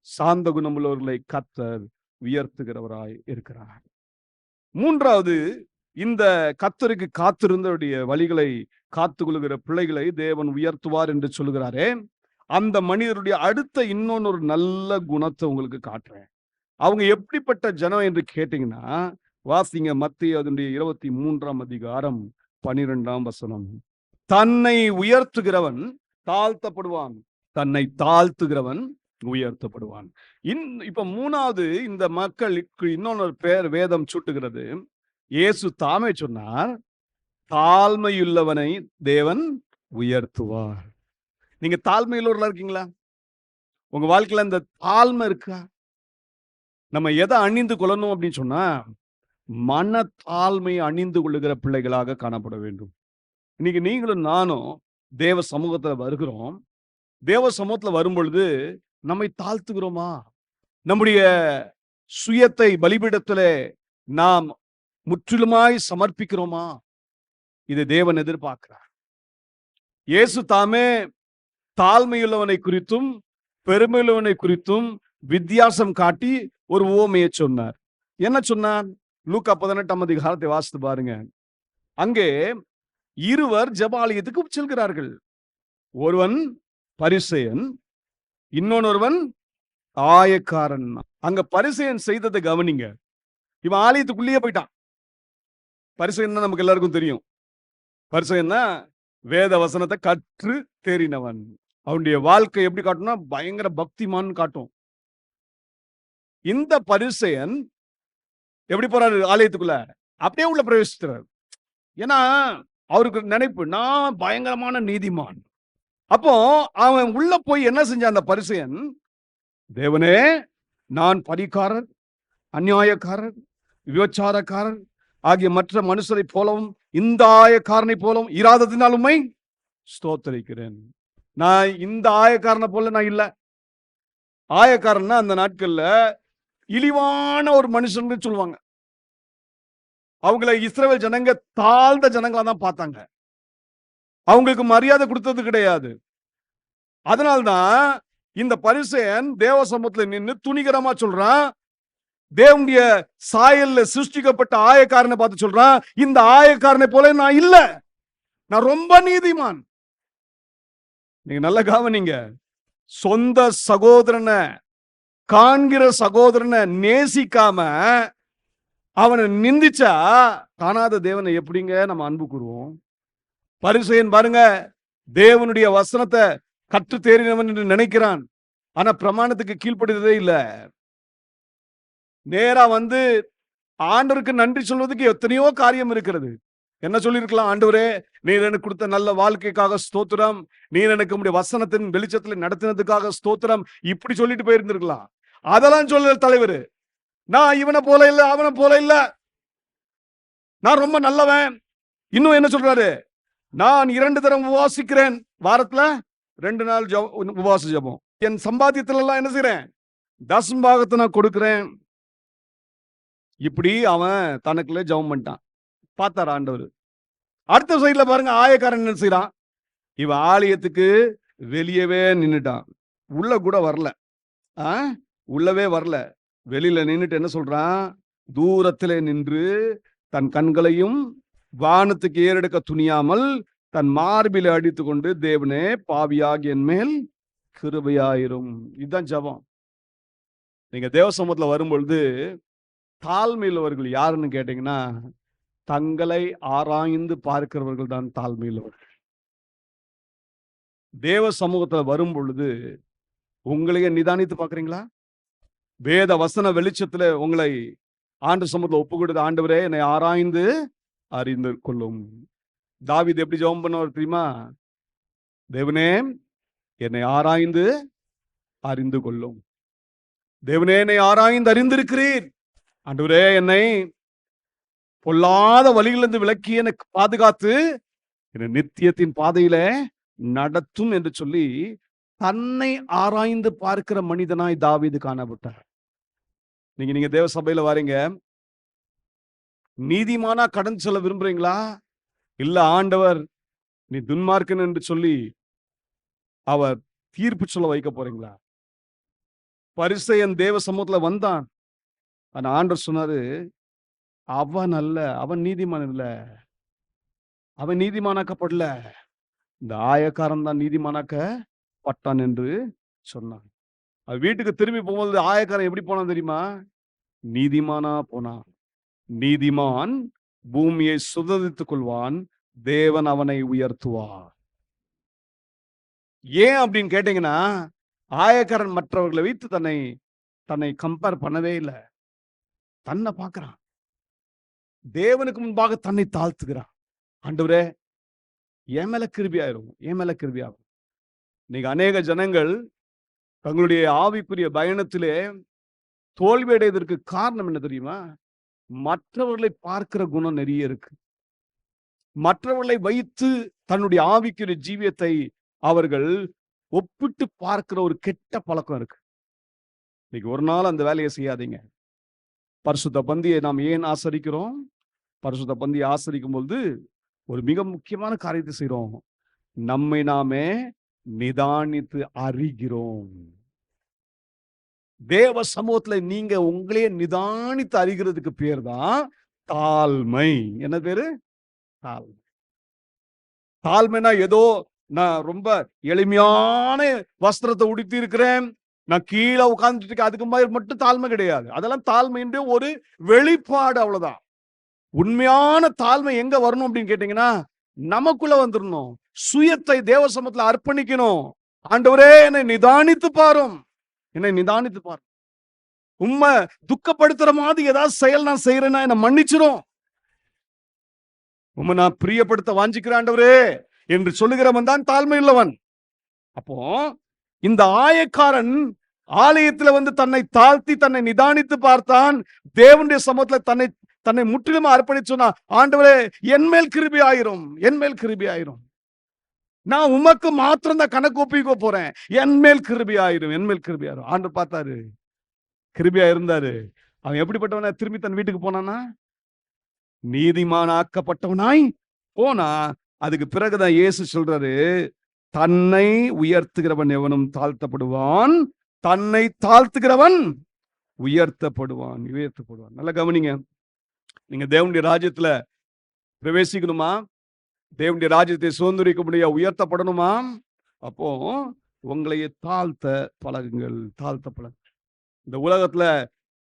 சாந்த குணமுள்ளவர்களை கர்த்தர் உயர்த்துகிறவராய் இருக்கிறார். மூன்றாவது, இந்த கர்த்தருக்கு காத்திருந்தவருடைய வழிகளை காத்துக்கொள்கிற பிள்ளைகளை தேவன் உயர்த்துவார் என்று சொல்லுகிறாரே, அந்த மனிதருடைய அடுத்த இன்னொன்னு ஒரு நல்ல குணத்தை உங்களுக்கு காட்டுறேன். அவங்க எப்படிப்பட்ட ஜனம் என்று கேட்டீங்கன்னா, வாசிங்க மத்தேயு அதனுடைய 23ஆம் அதிகாரம் 12ஆம் வசனம். தன்னை உயர்த்துகிறவன் தாழ்த்தப்படுவான், தன்னை தாழ்த்துகிறவன் உயர்த்தப்படுவான். இப்ப மூணாவது, இந்த மக்களுக்கு இன்னொரு பேர் வேதம் சூட்டுகிறது. இயேசு தாமே சொன்னார், தாழ்மையுள்ளவனை தேவன் உயர்த்துவார். நீங்க தாழ்மையுள்ளவர்களா இருக்கீங்களா? உங்க வாழ்க்கையில இந்த தாழ்மை இருக்கா? நம்ம எதை அணிந்து கொள்ளணும் அப்படின்னு சொன்னா, மன தாழ்மையை அணிந்து கொள்ளுகிற பிள்ளைகளாக காணப்பட வேண்டும். இன்னைக்கு நீங்களும் நானும் தேவ சமூகத்துல வருகிறோம். தேவ சமூகத்துல வரும் பொழுது நம்மை தாழ்த்துகிறோமா? நம்முடைய சுயத்தை பலிபீடத்திலே நாம் முற்றிலுமாய் சமர்ப்பிக்கிறோமா? இது தேவன் எதிர்பார்க்கிறார். இயேசு தாமே தாழ்மையுள்ளவனை குறித்தும் பெருமையுள்ளவனை குறித்தும் வித்தியாசம் காட்டி ஒரு உவமையை சொன்னார். என்ன சொன்னார்? லூக்கா 18ஆம் அதிகாரத்தை வாசித்து பாருங்க. அங்கே இருவர் ஜெபாலயத்துக்கு செல்கிறார்கள். ஒருவன் பரிசேயன், இன்னொருவன் ஆயக்காரன். அங்க பரிசேயன் செய்ததை கவனிங்க. இவன் ஆலயத்துக்குள்ளேயே போயிட்டான். பரிசேயன் நமக்கு எல்லாருக்கும் தெரியும். பரிசேயன்னா வேத வசனத்தை கற்று தேறினவன். அவனுடைய வாழ்க்கை எப்படி காட்டும்னா பயங்கர பக்திமான் காட்டும். இந்த பரிசேயன் எப்படி போறாரு ஆலயத்துக்குள்ள? அப்படியே உள்ள பிரவேசிக்கிறார். ஏன்னா அவருக்கு நினைப்பு, நான் பயங்கரமான நீதிமான். அப்போ அவன் உள்ள போய் என்ன செஞ்சான்? அந்த பரிசேயன் தேவனே, நான் பரிகாரர், அநியாயக்காரர், விபச்சாரக்காரர் ஆகிய மற்ற மனுஷரை போலவும் இந்த ஆயக்காரனை போலவும் இராததினால் உம்மை ஸ்தோத்தரிக்கிறேன். நான் இந்த ஆயக்காரனை போல நான் இல்ல. ஆயக்காரன்னா அந்த நாட்கள்ல இழிவான ஒரு மனுஷன் சொல்லுவாங்க. அவங்கள இஸ்ரவேல் ஜனங்க தாழ்ந்த ஜனங்களா தான் பார்த்தாங்க. அவங்களுக்கு மரியாதை கொடுத்தது கிடையாது. அதனால்தான் இந்த பரிசேயன் தேவ சமூகத்துல நின்று துணிகரமா சொல்றான், தேவனுடைய சாயல்ல சிருஷ்டிக்கப்பட்ட ஆயக்காரனை பார்த்து சொல்றான், இந்த ஆயக்காரனை போல நான் இல்ல, நான் ரொம்ப நீதிமான். நீங்க நல்ல கவனிங்க, சொந்த சகோதரனை காண்கிற சகோதரனை நேசிக்காம அவனை நிந்திச்சா காணாத தேவனை எப்படிங்க நம்ம அன்பு கூறுவோம்? பரிசேயன் பாருங்க, தேவனுடைய வசனத்தை கற்று தேறினவன் என்று நினைக்கிறான், ஆனா பிரமாணத்துக்கு கீழ்ப்படுறதே இல்ல. நேரா வந்து ஆண்டவருக்கு நன்றி சொல்வதற்கு எத்தனையோ காரியம் இருக்கிறது. என்ன சொல்லியிருக்கலாம்? ஆண்டவரே, நீர் எனக்கு கொடுத்த நல்ல வாழ்க்கைக்காக ஸ்தோத்திரம், நீர் எனக்கு உம்முடைய வசனத்தின் வெளிச்சத்தில் நடத்தினதுக்காக ஸ்தோத்திரம், இப்படி சொல்லிட்டு போயிருந்திருக்கலாம். அதெல்லாம் சொல்ல தலைவர், நான் இவனை போல இல்ல, அவனை போல இல்ல, நான் ரொம்ப நல்லவன். இன்னும் என்ன சொல்றாரு? நான் 2 தரம் உபவாசிக்கிறேன், வாரத்துல 2 நாள் உபவாச ஜெபம், என் சம்பாத்தியத்துல எல்லாம் என்ன செய்யறேன்? தசம்பாகத்தை நான் கொடுக்கிறேன். இப்படி அவன் தனக்குள்ள ஜெபம் பண்ணிட்டான். பார்த்தார் ஆண்டவர். அடுத்த சைட்ல பாருங்க, ஆயக்காரன் என்ன செய்யறான்? இவன் ஆலயத்துக்கு வெளியவே நின்னுட்டான், உள்ள கூட வரல. உள்ளவே வரல, வெளியில நின்னுட்டு என்ன சொல்றான்? தூரத்திலே நின்று தன் கண்களையும் வானத்துக்கு ஏறெடுக்க துணியாமல் தன் மார்பில அடித்து கொண்டு, தேவனே, பாவியாகி என் மேல் கிருபையாயிரும். இதுதான் ஜெபம். நீங்க தேவ சமூகத்துல வரும்பொழுது தாழ்மையுள்ளவர்கள் யாருன்னு கேட்டீங்கன்னா, தங்களை ஆராய்ந்து பார்க்கிறவர்கள் தான் தாழ்மையுள்ளவர்கள். தேவ சமூகத்துல வரும் பொழுது உங்களையே நிதானித்து பார்க்கறீங்களா? வேத வசன வெளிச்சத்துல உங்களை ஆண்டு சமூகத்துல ஒப்பு கொடுத்து, ஆண்டவரே, என்னை ஆராய்ந்து அறிந்து கொள்ளும். தாவீது எப்படி ஜெபம் பண்ணவர் தெரியுமா? தேவனே, என்னை ஆராய்ந்து அறிந்து கொள்ளும். தேவனே, என்னை ஆராய்ந்து அறிந்திருக்கிறீர். ஆண்டவரே, என்னை பொல்லாத வழியிலிருந்து விலக்கி எனக்கு பாதுகாத்து என்னை நித்தியத்தின் பாதையில நடத்தும் என்று சொல்லி தன்னை ஆராய்ந்து பார்க்கிற மனிதனாய் தாவீது காணப்பட்டார். நீங்க தேவ சபையில வாரீங்க, நீதிமானா கடந்து செல்ல விரும்புறீங்களா? இல்ல ஆண்டவர் நீ துன்மார்க்கன் என்று சொல்லி அவர் தீர்ப்பு சொல்ல வைக்க போறீங்களா? பரிசேயன் தேவ சமூகத்துல வந்தான், ஆனா ஆண்டவர் சொன்னாரு, அவன் அல்ல, அவன் நீதிமான் இல்ல, அவன் நீதிமானாக்கப்படல, இந்த ஆயக்காரன் தான் நீதிமானாக்கப்பட்டான் என்று சொன்னான். அது வீட்டுக்கு திரும்பி போகும்போது ஆயக்காரன் எப்படி போனான் தெரியுமா? நீதிமானா போனான். நீதிமான் பூமியை சுதந்தித்துக் கொள்வான், தேவன் அவனை உயர்த்துவார். ஏன் அப்படின்னு கேட்டீங்கன்னா, ஆயக்காரன் மற்றவர்களை வைத்து தன்னை கம்பேர் பண்ணவே இல்லை. தன்னை பார்க்கிறான், தேவனுக்கு முன்பாக தன்னை தாழ்த்துகிறான். ஆண்டவரே, என் மேல கிருபையாயிரும், என் மேல கிருபையாகும். நீங்க அநேக ஜனங்கள் தங்களுடைய ஆவிக்குரிய பயணத்திலே தோல்வி அடைவதற்கு காரணம் என்ன தெரியுமா? மற்றவர்களை பார்க்கிற குணம் நிறைய இருக்கு. மற்றவர்களை வைத்து தன்னுடைய ஆவிக்குரிய ஜீவியத்தை அவர்கள் ஒப்பிட்டு பார்க்கிற ஒரு கெட்ட பழக்கம் இருக்கு. இன்னைக்கு ஒரு நாள் அந்த வேலையை செய்யாதீங்க. பரிசுத்த பந்தியை நாம் ஏன் ஆசரிக்கிறோம்? பரிசுத்த பந்தியை ஆசரிக்கும் பொழுது ஒரு மிக முக்கியமான காரியத்தை செய்யறோம், நம்மை நாமே நிதானித்து அறிகிறோம். தேவ சமூகத்துல நீங்க உங்களே நிதானித்து அறிகிறதுக்கு பேர் தான் தாழ்மை. என்ன பேரு? தாழ்மை. தாழ்மைனா ஏதோ நான் ரொம்ப எளிமையான வஸ்திரத்தை உடுத்தி இருக்கிறேன், நான் கீழே உட்கார்ந்துட்டு இருக்கேன், அதுக்கு மாதிரி மட்டும் தாழ்மை கிடையாது. அதெல்லாம் தாழ்மைன்ற ஒரு வெளிப்பாடு, அவ்வளவுதான். உண்மையான தாழ்மை எங்க வரணும் அப்படின்னு கேட்டீங்கன்னா, நமக்குள்ள வந்துடணும். சுயத்தை தேவ சமூகத்துல அர்ப்பணிக்கணும். ஆண்டவரே, என்னை நிதானித்து பாரும், என்னை நிதானித்து பாரு. உண்மை துக்கப்படுத்துற மாதிரி ஏதாவது செயல் நான் செய்யறேன்னா என்ன மன்னிச்சிரும். உண்மை நான் பிரியப்படுத்த வாஞ்சிக்கிறேன் ஆண்டவரே என்று சொல்லுகிறவன் தான் தாழ்மை உள்ளவன். அப்போ இந்த ஆயக்காரன் ஆலயத்துல வந்து தன்னை தாழ்த்தி தன்னை நிதானித்து பார்த்தான். தேவனுடைய சமூகத்துல தன்னை தன்னை முற்றிலும் அர்ப்பணிச்சு சொன்னா, ஆண்டவரே என் மேல் கிருபை ஆயிரும், என் மேல் கிருபை ஆயிரும். நான் உமக்கு மாத்திரம் தான் கணக்கு ஒப்பிக்க போறேன். என் மேல் கிருபை ஆயிரும், என் மேல் கிருபை ஆயிரும். ஆண்டவர் பார்த்தாரு, கிருபையா இருந்தாரு. அவன் எப்படிப்பட்டவனா திரும்பி தன் வீட்டுக்கு போனானா, நீதிமானாக்கப்பட்டவனாய் போனா. அதுக்கு பிறகுதான் இயேசு சொல்றாரு, தன்னை உயர்த்துகிறவன் எவனும் தாழ்த்தப்படுவான், தன்னை தாழ்த்துகிறவன் உயர்த்தப்படுவான், உயர்த்தப்படுவான். நல்லா கவனிங்க. நீங்க தேவனுடைய ராஜ்யத்துல பிரவேசிக்கணுமா, தேவனுடைய ராஜ்யத்தை சுதந்திரிக்க முடிய உயர்த்தப்படணுமா, அப்போ உங்களையே தாழ்த்த பழகுங்கள், தாழ்த்த பழகுங்கள். இந்த உலகத்துல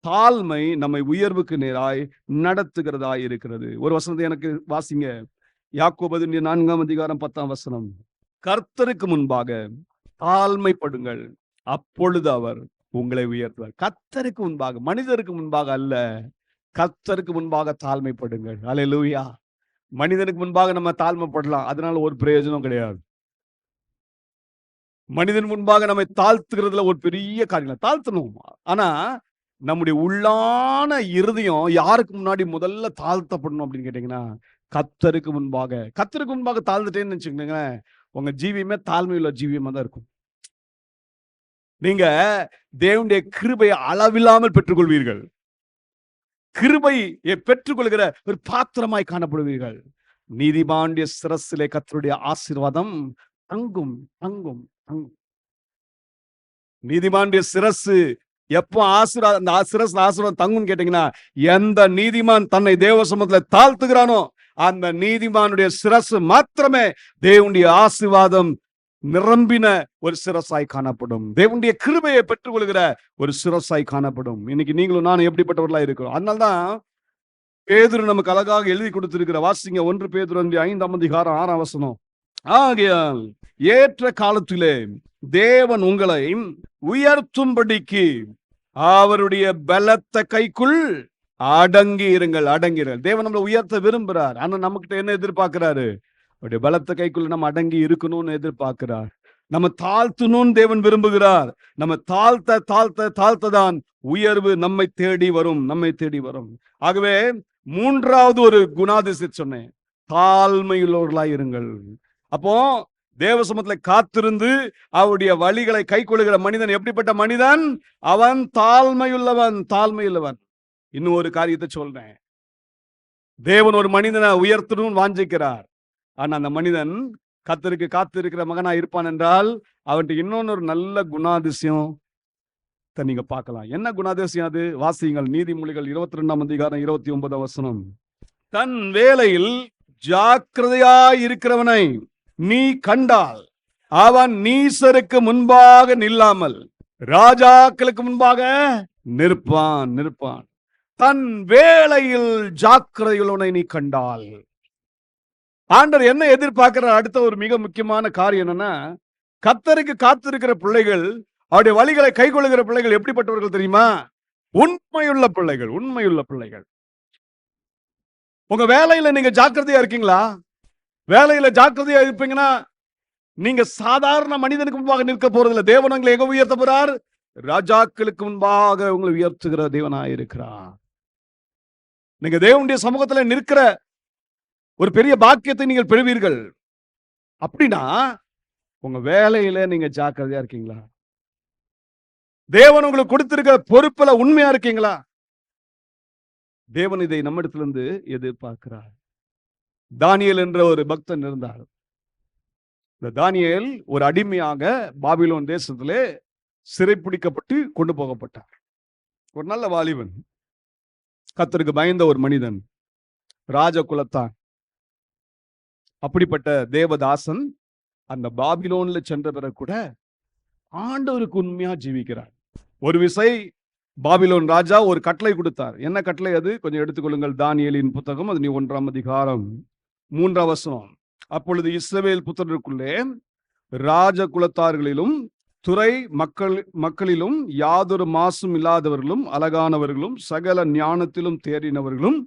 தாழ்மை நம்மை உயர்வுக்கு நேராய் நடத்துகிறதாய் இருக்கிறது. ஒரு வசனத்தை எனக்கு வாசிங்க. யாக்கோபு 4:10. கர்த்தருக்கு முன்பாக தாழ்மைப்படுங்கள், அப்பொழுது அவர் உங்களை உயர்த்துவார். கர்த்தருக்கு முன்பாக, மனிதருக்கு முன்பாக அல்ல, கர்த்தருக்கு முன்பாக தாழ்மைப்படுங்கள். அல்லேலூயா. மனிதனுக்கு முன்பாக நம்ம தாழ்மைப்படலாம், அதனால ஒரு பிரயோஜனம் கிடையாது. மனிதன் முன்பாக நம்மை தாழ்த்துகிறதுல ஒரு பெரிய காரியம் தாழ்த்தணும். ஆனா நம்முடைய உள்ளான இருதயம் யாருக்கு முன்னாடி முதல்ல தாழ்த்தப்படணும் அப்படின்னு கேட்டீங்கன்னா, கர்த்தருக்கு முன்பாக. கர்த்தருக்கு முன்பாக தாழ்ந்துட்டேன்னு வச்சுக்கோங்க, உங்க ஜீவியமே தாழ்மையுள்ள ஜீவியமா தான் இருக்கும். நீங்க தேவனுடைய கிருபையை அளவில்லாமல் பெற்றுக்கொள்வீர்கள். கிருபையை பெற்றுக்கொள்கிற ஒரு பாத்திரமாய் காணப்படுவீர்கள். நீதிமானுடைய சிரசிலே கர்த்தருடைய ஆசீர்வாதம் தங்கும், தங்கும், தங்கும். நீதிமானுடைய சிரசு எப்போ ஆசீர்வாதம், ஆசீர்வாதம் தங்கும்னு கேட்டீங்கன்னா, எந்த நீதிமான் தன்னை தேவ சமூகத்துல தாழ்த்துகிறானோ அந்த நீதிமானுடைய சிரசு மாத்திரமே தேவனுடைய ஆசீர்வாதம் நிரம்பின ஒரு சிரசாய் காணப்படும். தேவனுடைய கிருபையை பெற்றுக்கொள்கிற ஒரு சிரசாய் காணப்படும். இன்னைக்கு நீங்களும் நானும் எப்படிப்பட்டவர்களா இருக்கிறோம். அதனால்தான் பேதுரு நமக்கு அழகாக எழுதி கொடுத்திருக்கிற, வாசிங்க 1 பேதுரு 5:6. ஆகையால் ஏற்ற காலத்திலே தேவன் உங்களை உயர்த்தும்படிக்கு அவருடைய பலத்த கைக்குள் அடங்கி இருங்கள், அடங்கிறீர்கள். தேவன் நம்மளை உயர்த்த விரும்புகிறார். ஆனா நமக்கிட்ட என்ன எதிர்பார்க்கிறாரு? அவருடைய பலத்த கைக்குள்ள நம்ம அடங்கி இருக்கணும்னு எதிர்பார்க்கிறார். நம்ம தாழ்த்தணும்னு தேவன் விரும்புகிறார். நம்ம தாழ்த்த தாழ்த்த தாழ்த்ததான் உயர்வு நம்மை தேடி வரும், நம்மை தேடி வரும். ஆகவே 3வது ஒரு குணாதிசயம் சொன்னேன், தாழ்மையுள்ளவர்களாய் இருங்கள். அப்போ தேவ சமூகத்துல காத்திருந்து அவருடைய வழிகளை கை கொள்ளுகிற மனிதன் எப்படிப்பட்ட மனிதன்? அவன் தாழ்மையுள்ளவன், தாழ்மையுள்ளவன். இன்னும் ஒரு காரியத்தை சொல்றேன். தேவன் ஒரு மனிதனை உயர்த்தணும்னு வாஞ்சிக்கிறார். ஆனா அந்த மனிதன் கர்த்தருக்கு காத்திருக்கிற மகனா இருப்பான் என்றால் அவன்கிட்ட இன்னொன்னு நல்ல குணாதிசயம் நீங்க பார்க்கலாம். என்ன குணாதிசயம் அது? வாசியுங்கள். நீதிமொழிகள் 22:29. தன் வேலையில் ஜாக்கிரதையாய் இருக்கிறவனை நீ கண்டால் அவன் நீசருக்கு முன்பாக நில்லாமல் ராஜாக்களுக்கு முன்பாக நிற்பான், நிற்பான். தன் வேலையில் ஜாக்கிரதையுள்ளவனை நீ கண்டால். ஆண்டவர் என்ன எதிர்பார்க்கிறார்? அடுத்த ஒரு மிக முக்கியமான காரியம் என்னன்னா, கர்த்தருக்கு காத்திருக்கிற பிள்ளைகள், அவருடைய வழிகளை கை கொள்ளுகிற பிள்ளைகள் எப்படிப்பட்டவர்கள் தெரியுமா? உண்மையுள்ள பிள்ளைகள், உண்மையுள்ள பிள்ளைகள். உங்க வேலையில நீங்க ஜாக்கிரதையா இருக்கீங்களா? வேலையில ஜாக்கிரதையா இருப்பீங்கன்னா நீங்க சாதாரண மனிதனுக்கு முன்பாக நிற்க போறதில்லை. தேவன் உங்களை எங்க உயர்த்த போறார்? ராஜாக்களுக்கு முன்பாக உங்களை உயர்த்துகிற தேவனாய் இருக்கிறார். நீங்க தேவனுடைய சமூகத்துல நிற்கிற ஒரு பெரிய பாக்கியத்தை நீங்கள் பெறுவீர்கள். அப்படின்னா உங்க வேலையில நீங்க ஜாக்கிரதையா இருக்கீங்களா? தேவன் உங்களுக்கு கொடுத்திருக்கிற பொறுப்புல உண்மையா இருக்கீங்களா? தேவன் இதை நம்மிடத்திலிருந்து எதிர்பார்க்கிறார். தானியேல் என்ற ஒரு பக்தன் இருந்தார். இந்த தானியேல் ஒரு அடிமையாக பாபிலோன் தேசத்திலே சிறைப்பிடிக்கப்பட்டு கொண்டு போகப்பட்டார். ஒரு நல்ல வாலிபன், கர்த்தருக்கு பயந்த ஒரு மனிதன், ராஜ குலத்தான். அப்படிப்பட்ட தேவதாசன் அந்த பாபிலோன்ல சென்ற பிறகு கூட ஆண்டவருக்கு உண்மையா ஜீவிக்கிறார். ஒரு விசை பாபிலோன் ராஜா ஒரு கட்டளை கொடுத்தார். என்ன கட்டளை அது? கொஞ்சம் எடுத்துக்கொள்ளுங்கள். தானியேலின் புத்தகம், அது 1:3. அப்பொழுது இஸ்ரவேல் புத்திரருக்குள்ளே ராஜ குலத்தார்களிலும் துறை மக்களிலும் யாதொரு மாசும் இல்லாதவர்களும் அழகானவர்களும் சகல ஞானத்திலும் தேறினவர்களும்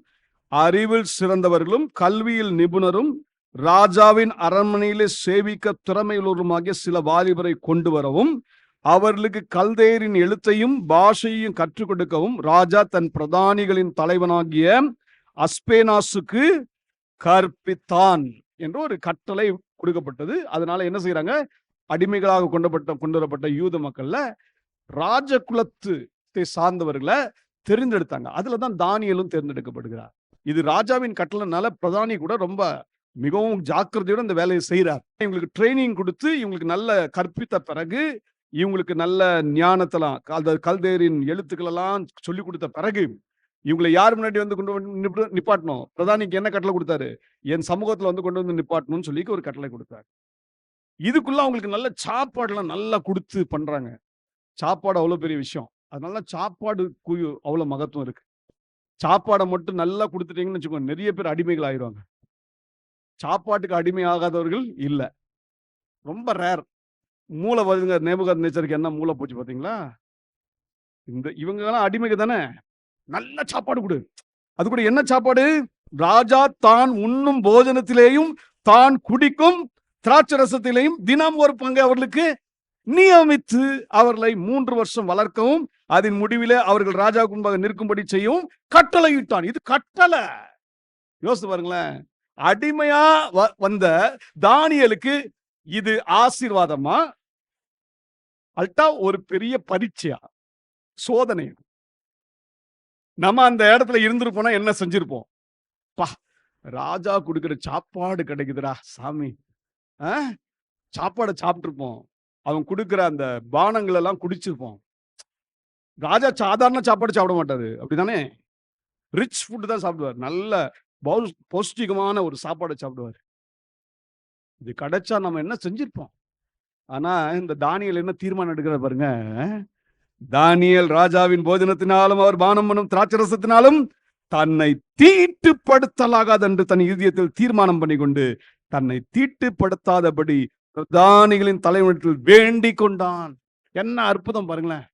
அறிவில் சிறந்தவர்களும் கல்வியில் நிபுணரும் ராஜாவின் அரண்மனையிலே சேவிக்க திறமையுள்ளவருமாகிய சில வாலிபரை கொண்டு வரவும் அவர்களுக்கு கல்தேரின் எழுத்தையும் பாஷையையும் கற்றுக் கொடுக்கவும் ராஜா தன் பிரதானிகளின் தலைவனாகிய அஸ்பேனாசுக்கு கற்பித்தான் என்று ஒரு கட்டளை கொடுக்கப்பட்டது. அதனால என்ன செய்யறாங்க, அடிமைகளாக கொண்டு வரப்பட்ட யூத மக்கள்ல ராஜ குலத்தை சார்ந்தவர்களை தெரிந்தெடுத்தாங்க. அதுலதான் தானியேலும் தேர்ந்தெடுக்கப்படுகிறார். இது ராஜாவின் கட்டளைனால பிரதானி கூட ரொம்ப மிகவும் ஜாக்கிரதையோட இந்த வேலையை செய்யறார். இவங்களுக்கு ட்ரைனிங் கொடுத்து இவங்களுக்கு நல்ல கற்பித்த பிறகு, இவங்களுக்கு நல்ல ஞானத்தெல்லாம் கல்தேரின் எழுத்துக்கள் எல்லாம் சொல்லி கொடுத்த பிறகு, இவங்களை யார் முன்னாடி வந்து கொண்டு நிப்பாட்டணும்? பிரதானிக்கு என்ன கட்டளை கொடுத்தாரு? என் சமூகத்துல வந்து கொண்டு வந்து நிப்பாட்டணும்னு சொல்லி ஒரு கட்டளை கொடுத்தாரு. இதுக்குள்ள அவங்களுக்கு நல்ல சாப்பாடுலாம் நல்லா கொடுத்து பண்றாங்க. சாப்பாடு அவ்வளவு பெரிய விஷயம். அதனால சாப்பாடுக்கு அவ்வளவு மகத்துவம் இருக்கு. சாப்பாடை மட்டும் நல்லா கொடுத்துட்டீங்கன்னு வச்சுக்கோங்க, நிறைய பேர் அடிமைகள் ஆயிடுவாங்க. சாப்பாட்டுக்கு அடிமை ஆகாதவர்கள் இல்ல, ரொம்ப ரேர். மூளை வருதுங்க. நேபுகாத்நேச்சருக்கு என்ன மூளை போச்சு பாத்தீங்களா? இவங்க எல்லாம் அடிமைக்கு தானே. நல்ல சாப்பாடு கொடு. அது கூட என்ன சாப்பாடு? ராஜா தான் உண்ணும் போஜனத்திலேயும் தான் குடிக்கும் திராட்சை ரசத்திலேயும் தினம் ஒரு பங்கு அவர்களுக்கு நியமித்து அவர்களை 3 வருஷம் வளர்க்கவும் அதன் முடிவிலே அவர்கள் ராஜாவுக்கு முன்பாக நிற்கும்படி செய்யவும் கட்டளையிட்டான். இது கட்டளை. யோசித்து பாருங்களேன். அடிமையா வந்த தானியேலுக்கு இது ஆசீர்வாதமா, அல்டா ஒரு பெரிய பரீட்சையா, சோதனை? நம்ம அந்த இடத்துல இருந்திருப்போம்னா என்ன செஞ்சிருப்போம்? பா, ராஜா கொடுக்கிற சாப்பாடு கிடைக்குதுடா சாமி, சாப்பாடை சாப்பிட்டுருப்போம். அவன் கொடுக்கிற அந்த பானங்கள் எல்லாம் குடிச்சிருப்போம். ராஜா சாதாரண சாப்பாடு சாப்பிட மாட்டாரு, அப்படித்தானே? ரிச் ஃபுட் தான் சாப்பிடுவார். நல்ல பௌஷ்டிகமான ஒரு சாப்பாடை சாப்பிடுவார். இது கிடைச்சா நம்ம என்ன செஞ்சிருப்போம்? ஆனா இந்த தானியேல் என்ன தீர்மானம் எடுக்கிறார் பாருங்க. தானியேல் ராஜாவின் போஜனத்தினாலும் அவர் பானம் பண்ணும் திராட்சரசத்தினாலும் தன்னை தீட்டுப்படுத்தலாகாது என்று தன் இதயத்தில் தீர்மானம் பண்ணி கொண்டு தன்னை தீட்டுப்படுத்தாதபடி பிரதானிகளின் தலைவனிடத்தில் வேண்டிக் கொண்டான். என்ன அற்புதம் பாருங்களேன்.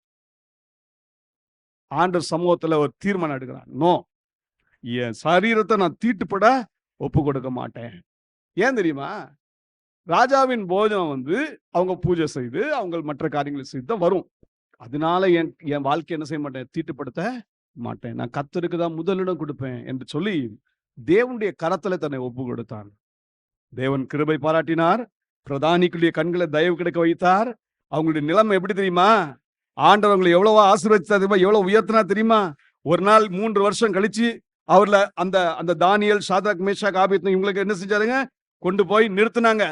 ஆண்டவர் சமூகத்துல ஒரு தீர்மானம் எடுக்கிறான். நோ, என் சரீரத்தை நான் தீட்டுப்பட ஒப்பு கொடுக்க மாட்டேன். ஏன் தெரியுமா? ராஜாவின் போஜனம் வந்து அவங்க பூஜை செய்து அவங்க மற்ற காரியங்களை செய்து தான் வரும். அதனால என் வாழ்க்கை என்ன செய்ய மாட்டேன், தீட்டுப்படுத்த மாட்டேன். நான் கர்த்தருக்கு தான் முதலிடம் கொடுப்பேன் என்று சொல்லி தேவனுடைய கரத்துல தன்னை ஒப்பு கொடுத்தான். தேவன் கிருபை பாராட்டினார். பிரதானிக்குரிய கண்களை தயவு கிடைக்க வைத்தார். அவங்களுடைய நிலைமை எப்படி தெரியுமா? ஆண்டவர் அவங்களை எவ்வளவோ ஆசீர்வதித்தா தெரியுமா? எவ்வளவு உயர்த்தினா தெரியுமா? ஒரு நாள் 3 வருஷம் கழிச்சு அவர்ல அந்த தானியேல், சாத்ராக், மேஷாக், ஆபேத்நேகோ இவங்களுக்கு என்ன செஞ்சாருங்க, கொண்டு போய் நிறுத்தினாங்க.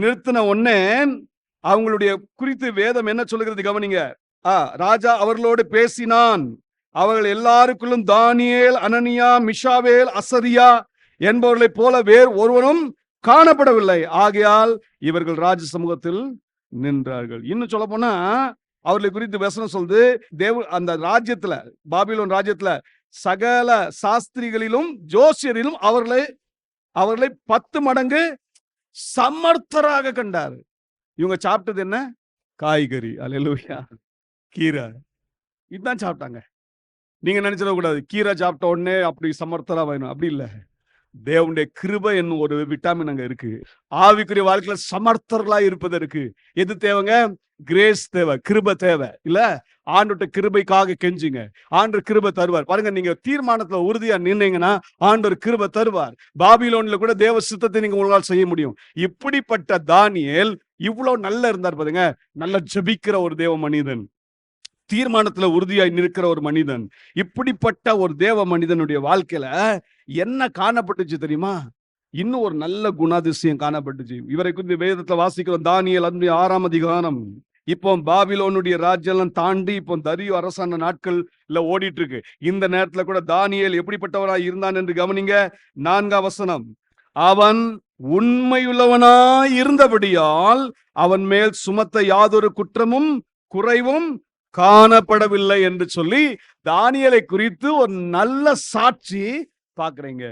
நிறுத்தின உடனே அவங்களுடைய குறித்து வேதம் என்ன சொல்லுகிறது கவனிங்க. ராஜா அவர்களோடு பேசினான். அவர்கள் எல்லாருக்குள்ளும் தானியேல், அனனியா, மிஷாவேல், அசரியா என்பவர்களை போல வேறு ஒருவரும் காணப்படவில்லை. ஆகையால் இவர்கள் ராஜ சமூகத்தில் நின்றார்கள். இன்னும் சொல்ல போனா அவர்களை குறித்து வசனம் சொல்லுது, அந்த ராஜ்யத்துல, பாபிலோன் ராஜ்யத்துல சகல சாஸ்திரிகளிலும் ஜோசியரிலும் அவர்களை 10 மடங்கு சமர்த்தராக கண்டார். இவங்க சாப்பிட்டது என்ன? காய்கறி, அல்லேலூயா, கீரை. இதுதான் சாப்பிட்டாங்க. நீங்க நினைச்சிட கூடாது கீரை சாப்பிட்ட உடனே அப்படி சமர்த்தரா வேணும், அப்படி இல்லை. தேவனுடைய கிருபை என்னும் ஒரு விட்டாமின் அங்க இருக்கு. ஆவிக்குரிய வாழ்க்கையில சமர்த்தர்களா இருப்பதற்கு எது தேவைங்க? கிரேஸ் தேவை, கிருபை தேவை. இல்ல, ஆண்டோட்ட கிருபைக்காக கெஞ்சுங்க, ஆண்டவர் கிருபை தருவார். பாருங்க, நீங்க தீர்மானத்துல உறுதியா நின்னீங்கன்னா ஆண்டவர் கிருபை தருவார். பாபிலோன்ல கூட தேவ சித்தத்தை நீங்க உங்களால் செய்ய முடியும். இப்படிப்பட்ட தானியேல் இவ்வளவு நல்லா இருந்தார் பாருங்க. நல்ல ஜெபிக்கிற ஒரு தேவ மனிதன், தீர்மானத்துல உறுதியாய் நிற்கிற ஒரு மனிதன். இப்படிப்பட்ட ஒரு தேவ மனிதனுடைய வாழ்க்கையில என்ன காணப்பட்டுச்சு தெரியுமா? இன்னும் ஒரு நல்ல குணாதிசயம் காணப்பட்டுச்சு. இவரை குறித்து வேதத்துல வாசிக்கிறோம். தானியேல் 6ஆம் அதிகாரம். இப்போ பாபிலோனுடைய ராஜ்யம் தாண்டி இப்போ தரியு அரசாண்ட நாட்கள்ல ஓடிட்டு இருக்கு. இந்த நேரத்துல கூட தானியேல் எப்படிப்பட்டவராய் இருந்தான் என்று கவனிங்க. 4ஆம் வசனம். அவன் உண்மையுள்ளவனாய் இருந்தபடியால் அவன் மேல் சுமத்த யாதொரு குற்றமும் குறைவும் காணப்படவில்லை என்று சொல்லி தானியேலை குறித்து ஒரு நல்ல சாட்சி பாக்குறீங்க.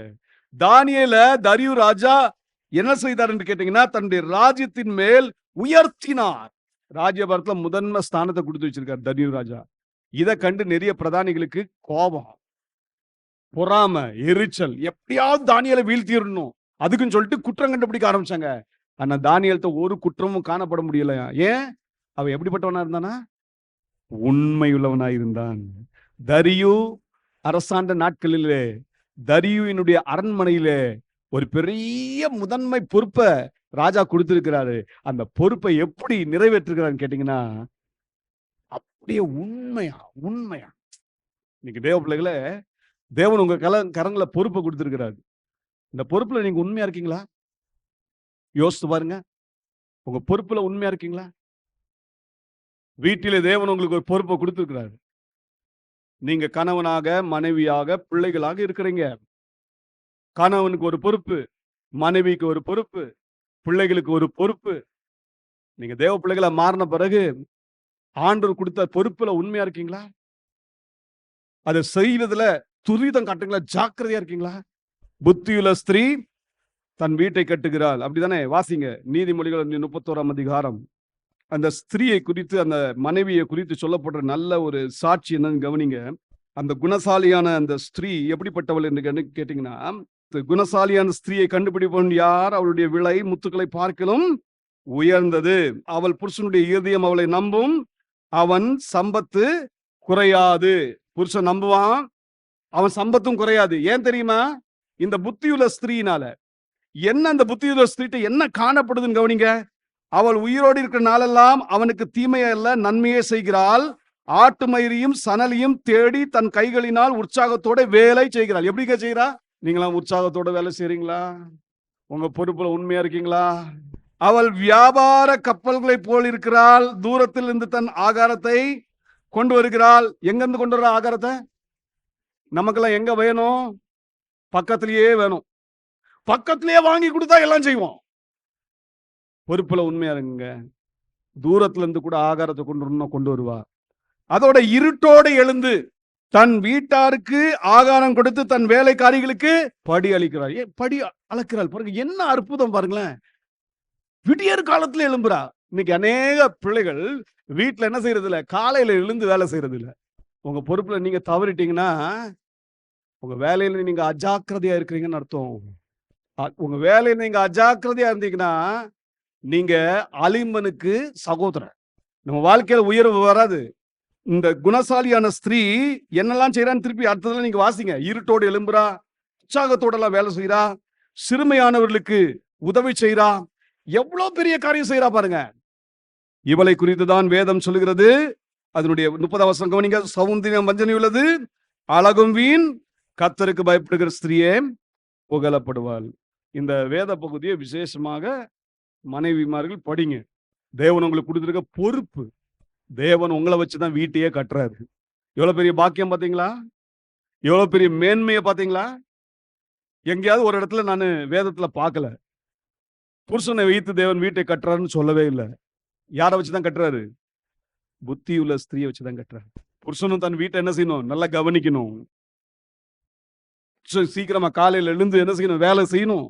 தானியேல தரியு ராஜா என்ன செய்தார் என்று கேட்டீங்கன்னா, தன்னுடைய ராஜ்யத்தின் மேல் உயர்த்தினார். ராஜ்யபாரத்துல முதன்மை ஸ்தானத்தை கொடுத்து வச்சிருக்கார் தரியு ராஜா. இதை கண்டு நிறைய பிரதானிகளுக்கு கோபம், பொறாமை, எரிச்சல், எப்படியாவது தானியேலை வீழ்த்திடணும் அதுக்குன்னு சொல்லிட்டு குற்றம் கண்டுபிடிக்க ஆரம்பிச்சாங்க. ஆனா தானியேல்ட்ட ஒரு குற்றமும் காணப்பட முடியலையா. ஏன்? அவன் எப்படிப்பட்டவனா இருந்தானா? உண்மையுள்ளவனாயிருந்தான். தரியு அரசாண்ட நாட்களிலே தரியுவினுடைய அரண்மனையிலே ஒரு பெரிய முதன்மை பொறுப்பை ராஜா கொடுத்திருக்கிறாரு. அந்த பொறுப்பை எப்படி நிறைவேற்றுகிறான்னு கேட்டீங்கன்னா, அப்படியே உண்மையா உண்மையா. இன்னைக்கு தேவ பிள்ளைகளே, தேவன் உங்க கரங்களை பொறுப்பை கொடுத்திருக்கிறாரு. இந்த பொறுப்புல நீங்க உண்மையா இருக்கீங்களா? யோசித்து பாருங்க. உங்க பொறுப்புல உண்மையா இருக்கீங்களா? வீட்டிலே தேவன் உங்களுக்கு ஒரு பொறுப்பை கொடுத்திருக்கிறாரு. நீங்க கணவனாக, மனைவியாக, பிள்ளைகளாக இருக்கிறீங்க. கணவனுக்கு ஒரு பொறுப்பு, மனைவிக்கு ஒரு பொறுப்பு, பிள்ளைகளுக்கு ஒரு பொறுப்பு. நீங்க தேவ பிள்ளைகளா மாறின பிறகு ஆண்டவர் கொடுத்த பொறுப்புல உண்மையா இருக்கீங்களா? அதை செய்வதுல துரிதம் காட்டுங்களா? ஜாக்கிரதையா இருக்கீங்களா? புத்தியுள்ள ஸ்திரீ தன் வீட்டை கட்டுகிறாள், அப்படிதானே? வாசிங்க நீதிமொழிகள் 31ஆம் அதிகாரம். அந்த ஸ்திரீயை குறித்து, அந்த மனைவியை குறித்து சொல்லப்படுற நல்ல ஒரு சாட்சி என்னன்னு கவனிங்க. அந்த குணசாலியான அந்த ஸ்திரீ எப்படிப்பட்டவள் என்று கேட்டீங்கன்னா, குணசாலியான ஸ்திரீயை கண்டுபிடிப்பவன் யார்? அவளுடைய விலை முத்துக்களை பார்க்கலும் உயர்ந்தது. அவள் புருஷனுடைய இருதயம் அவளை நம்பும், அவன் சம்பத்து குறையாது. புருஷன் நம்புவான், அவன் சம்பத்தும் குறையாது. ஏன் தெரியுமா? இந்த புத்தியுள்ள ஸ்திரீனால. என்ன அந்த புத்தியுள்ள ஸ்திரீட்ட என்ன காணப்படுதுன்னு கவனிங்க. அவள் உயிரோடு இருக்கிற நாளெல்லாம் அவனுக்கு தீமையை அல்ல நன்மையே செய்கிறாள். ஆட்டு மயிரையும் சணலையும் தேடி தன் கைகளினால் உற்சாகத்தோட வேலை செய்கிறாள். எப்படிங்க செய்கிறா? நீங்களாம் உற்சாகத்தோட வேலை செய்றீங்களா? உங்க பொறுப்புல உண்மையா இருக்கீங்களா? அவள் வியாபார கப்பல்களை போல் இருக்கிறாள். தூரத்தில் இருந்து தன் ஆகாரத்தை கொண்டு வருகிறாள். எங்கிருந்து கொண்டு வர ஆகாரத்தை? நமக்கெல்லாம் எங்க வேணும்? பக்கத்திலேயே வேணும். பக்கத்திலேயே வாங்கி கொடுத்தா எல்லாம் செய்வோம். பொறுப்புல உண்மையா இருங்க. தூரத்துல இருந்து கூட ஆகாரத்தை கொண்டு வருவா. அதோட இருட்டோடு எழுந்து தன் வீட்டாருக்கு ஆகாரம் கொடுத்து தன் வேலைக்காரிகளுக்கு படி அளிக்கிறார். படி அளக்கிறாள் பாருங்க, என்ன அற்புதம் பாருங்களேன். விடியற் காலத்துல எழும்புறா. இன்னைக்கு அநேக பிள்ளைகள் வீட்டுல என்ன செய்யறது இல்ல, காலையில எழுந்து வேலை செய்யறது இல்ல. உங்க பொறுப்புல நீங்க தவறிட்டீங்கன்னா உங்க வேலையில நீங்க அஜாக்கிரதையா இருக்கிறீங்கன்னு அர்த்தம். உங்க வேலையில நீங்க அஜாக்கிரதையா இருந்தீங்கன்னா நீங்க அலிம்பனுக்கு சகோதரர். நம்ம வாழ்க்கையில உயர்வு வராது. இந்த குணசாலியான ஸ்திரீ என்னெல்லாம் செய்யறான்னு திருப்பி அடுத்ததுல நீங்க வாசிங்க. இருட்டோடு எழும்புறா, உற்சாகத்தோட எல்லாம் வேலை செய்யறா, சிறுமையானவர்களுக்கு உதவி செய்யறா, எவ்வளவு பெரிய காரியம் செய்யறா பாருங்க. இவளை குறித்துதான் வேதம் சொல்லுகிறது. அதனுடைய 30ஆம் வசனம் கவனிங்க. சௌந்தரியம் வஞ்சனை உள்ளது, அழகும் வீண், கர்த்தருக்கு பயப்படுகிற ஸ்திரீயே புகழப்படுவாள். இந்த வேத பகுதியை விசேஷமாக மனைவிமார்கள் படிங்க. தேவன் உங்களுக்கு கொடுத்திருக்க பொறுப்பு. தேவன் உங்களை வச்சுதான் வீட்டையே கட்டுறாரு. எவ்வளவு பெரிய பாக்கியம் பாத்தீங்களா? எவ்வளவு பெரிய மேன்மையை பாத்தீங்களா? எங்கேயாவது ஒரு இடத்துல நான் வேதத்துல பார்க்கல புருஷனை வைத்து தேவன் வீட்டை கட்டுறாருன்னு சொல்லவே இல்லை. யாரை வச்சுதான் கட்டுறாரு? புத்தியுள்ள ஸ்திரீயை வச்சுதான் கட்டுறாரு. புருஷனும் தன் வீட்டை என்ன செய்யணும்? நல்லா கவனிக்கணும். சீக்கிரமா காலையில எழுந்து என்ன செய்யணும்? வேலை செய்யணும்.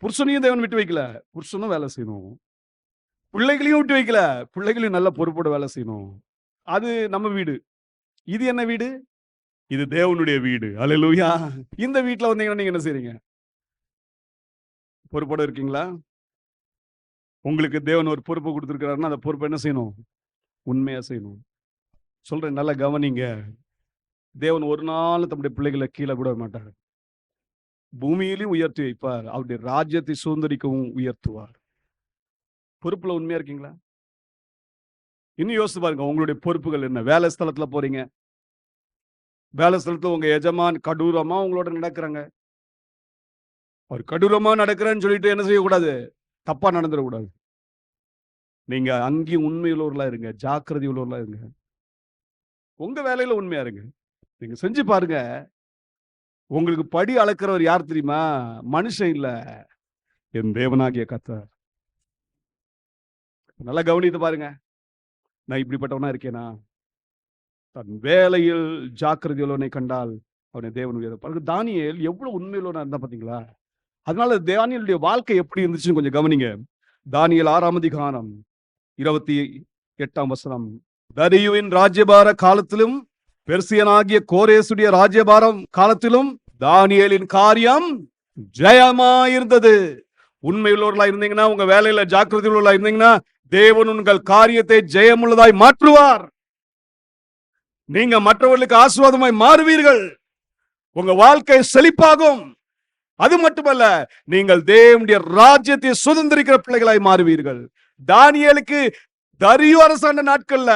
புருஷனையும் தேவன் விட்டு வைக்கல, புருஷனும் வேலை செய்யணும். பிள்ளைகளையும் விட்டு வைக்கல, பிள்ளைகளையும் நல்ல பொறுப்போட வேலை செய்யணும். அது நம்ம வீடு. இது என்ன வீடு? இது தேவனுடைய வீடு. அல்லேலூயா. இந்த வீட்டுல வந்தீங்கன்னா நீங்க என்ன செய்றீங்க? பொறுப்போட இருக்கீங்களா? உங்களுக்கு தேவன் ஒரு பொறுப்பு கொடுத்திருக்கிறாருன்னா அந்த பொறுப்பை என்ன செய்யணும்? உண்மையா செய்யணும். சொல்றேன், நல்லா கவனிங்க. தேவன் ஒரு நாள் தம்முடைய பிள்ளைகளை கீழே விட மாட்டார். பூமியிலும் உயர்த்தி வைப்பார், அவருடைய ராஜ்யத்தை சுதந்திரிக்கவும் உயர்த்துவார். பொறுப்புல உண்மையா இருக்கீங்களா? இன்னும் யோசித்து பாருங்க, உங்களுடைய பொறுப்புகள் என்ன? வேலை ஸ்தலத்துல போறீங்க, வேலை ஸ்தலத்துல உங்க எஜமான் கடூரமா உங்களோட நடக்கிறாங்க. அவர் கடூரமா நடக்கிறேன்னு சொல்லிட்டு என்ன செய்யக்கூடாது? தப்பா நடந்துடக்கூடாது. நீங்க அங்கேயும் உண்மையுள்ளவர்களா இருங்க, ஜாக்கிரதை உள்ளவர்களா இருங்க. உங்க வேலையில உண்மையா இருங்க. நீங்க செஞ்சு பாருங்க. உங்களுக்கு படி அளக்கிறவர் யார் தெரியுமா? மனுஷன் இல்ல, என் தேவனாகிய கர்த்தர். நல்லா கவனித்து பாருங்க. நான் இப்படிப்பட்டவனா இருக்கேனா? தன் வேலையில் ஜாக்கிரதை உள்ளவனை கண்டால் அவனை தேவன் பாருங்க. தானியேல் எவ்வளவு உண்மையுள்ளவனா இருந்தா பாத்தீங்களா? அதனால தானியேலுடைய வாழ்க்கை எப்படி இருந்துச்சுன்னு கொஞ்சம் கவனிங்க. தானியேல் 6ஆம் அதிகாரம் 28ஆம் வசனம். தரியுவின் ராஜ்யபார காலத்திலும் பெர்சியனாகிய கோரேசுடைய ராஜ்யபாரம் காலத்திலும் தானியேலின் காரியம் ஜெயமாயிருந்தது. உண்மையுள்ளவர்களா இருந்தீங்கன்னா, உங்க வேலையில ஜாக்கிரதை உள்ளவர்களா இருந்தீங்கன்னா, தேவன் உங்கள் காரியத்தை ஜெயமுள்ளதாய் மாற்றுவார். நீங்க மற்றவர்களுக்கு ஆசீர்வாதமாய் மாறுவீர்கள். உங்க வாழ்க்கை செழிப்பாகும். அது மட்டுமல்ல, நீங்கள் தேவனுடைய ராஜ்யத்தை சுதந்திரிக்கிற பிள்ளைகளாய் மாறுவீர்கள். தானியேலுக்கு தரியு அரசாண்ட நாட்கள்ல,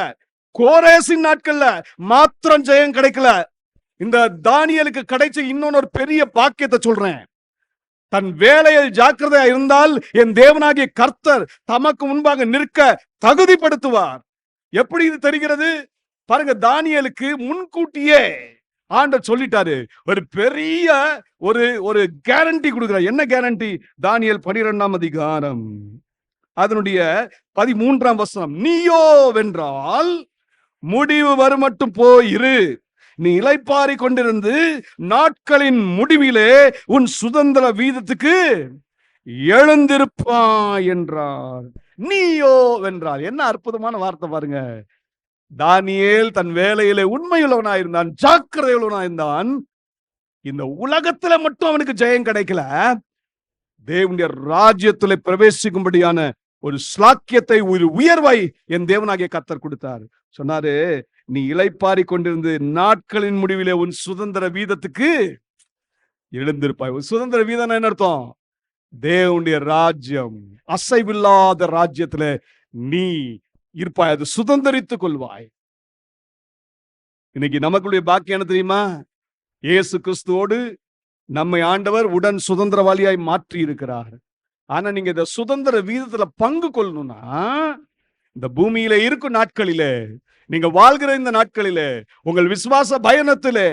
கோரேசின் நாட்கள்ல மாத்திரம் ஜெயம் கிடைக்கல. இந்த தானியேலுக்கு கிடைச்ச இன்னொரு பெரிய பாக்கியத்தை சொல்றேன். தன் வேலையில் ஜாக்கிரதையா இருந்தால் என் தேவனாகிய கர்த்தர் தமக்கு முன்பாக நிற்க தகுதிப்படுத்துவார். எப்படி இது தெரிகிறது பாருங்க. தானியேலுக்கு முன்கூட்டியே ஆண்டவர் சொல்லிட்டாரு. ஒரு பெரிய ஒரு கேரண்டி கொடுக்கிறார். என்ன கேரண்டி? தானியேல் 12ஆம் அதிகாரம் அதனுடைய 13ஆம் வசனம். நீயோ வென்றால் முடிவு வரும் மட்டும் போயிரு, நீ இளைப்பாரி கொண்டிருந்து நாட்களின் முடிவிலே உன் சுதந்திர வீதத்துக்கு எழுந்திருப்பாய் என்றார். நீயோ வென்றால். என்ன அற்புதமான வார்த்தை பாருங்க. தானியேல் தன் வேலையிலே உண்மையுள்ளவனாயிருந்தான், ஜாக்கிரதை உள்ளவனாயிருந்தான். இந்த உலகத்துல மட்டும் அவனுக்கு ஜெயம் கிடைக்கல, தேவனுடைய ராஜ்யத்திலே பிரவேசிக்கும்படியான ஒரு ஸ்லாக்கியத்தை, ஒரு உயர்வை என் தேவனாகிய கர்த்தர் கொடுத்தார். சொன்னாரு, நீ இளைப்பாரி கொண்டிருந்து நாட்களின் முடிவிலே உன் சுதந்திர வீதத்துக்கு எழுந்திருப்பாய். சுதந்திர வீதம் என்ன அர்த்தம்? தேவனுடைய ராஜ்யம், அசைவில்லாத ராஜ்யத்துல நீ இருப்பாய், அது சுதந்திரித்துக் கொள்வாய். இன்னைக்கு நமக்குடைய பாக்கியம் என்ன தெரியுமா? இயேசு கிறிஸ்துவோடு நம்மை ஆண்டவர் உடன் சுதந்திரவாளியாய் மாற்றி இருக்கிறார். ஆனா நீங்க இந்த சுதந்திர வீதத்துல பங்கு கொள்ளணும்னா, இந்த பூமியில இருக்கும் நாட்களிலே, நீங்க வாழ்கிற இந்த நாட்களிலே, உங்கள் விசுவாச பயணத்திலே,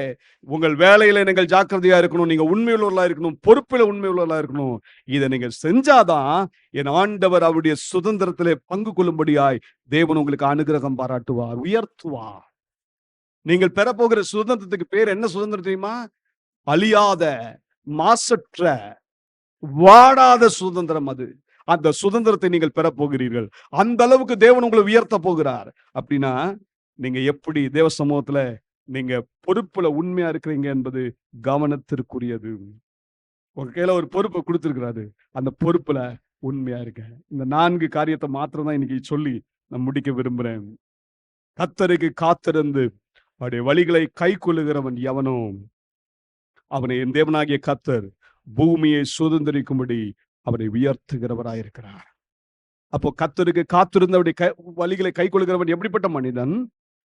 உங்கள் வேலையில நீங்கள் ஜாக்கிரதையா இருக்கணும், நீங்க உண்மையுள்ளவர்களா இருக்கணும், பொறுப்பில உண்மையுள்ளவர்களா இருக்கணும். இதை நீங்க செஞ்சாதான் என் ஆண்டவர் அவருடைய சுதந்திரத்திலே பங்கு கொள்ளும்படியாய் தேவன் உங்களுக்கு அனுகிரகம் பாராட்டுவார், உயர்த்துவார். நீங்கள் பெறப்போகிற சுதந்திரத்துக்கு பேர் என்ன சுதந்திரம் தெரியுமா? அழியாத, மாசற்ற, வாடாத சுதந்திரம். அது அந்த சுதந்திரத்தை நீங்கள் பெற போகிறீர்கள். அந்த அளவுக்கு தேவன் உங்களை உயர்த்த போகிறார். அப்படின்னா நீங்க எப்படி தேவ சமூகத்துல நீங்க பொறுப்புல உண்மையா இருக்கிறீங்க என்பது கவனத்திற்குரியது. உங்க கையில ஒரு பொறுப்பை கொடுத்திருக்கிறாரு, அந்த பொறுப்புல உண்மையா இருக்க. இந்த 4 காரியத்தை மாத்திரம் தான் இன்னைக்கு சொல்லி நான் முடிக்க விரும்புறேன். கர்த்தருக்கு காத்திருந்து அவருடைய வழிகளை கை கொள்ளுகிறவன் எவனோ அவனை என் தேவனாகிய கர்த்தர் பூமியை சுதந்திரிக்கும்படி அவரை உயர்த்துகிறவராயிருக்கிறார். அப்போ கர்த்தருக்கு காத்திருந்தவருடைய வழிகளை கை கொள்ளுகிறவன் எப்படிப்பட்ட மனிதன்?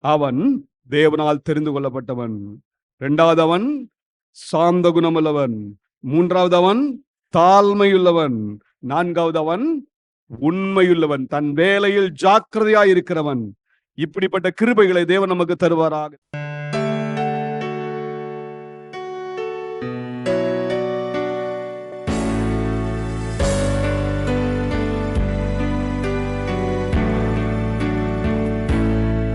அவன் தேவனால் தெரிந்து கொள்ளப்பட்டவன். 2வது, அவன் சாந்த குணமுள்ளவன். 3வது, அவன் தாழ்மையுள்ளவன். 4வது, அவன் உண்மையுள்ளவன், தன் வேலையில் ஜாக்கிரதையாய் இருக்கிறவன். இப்படிப்பட்ட கிருபைகளை தேவன் நமக்கு தருவாராக.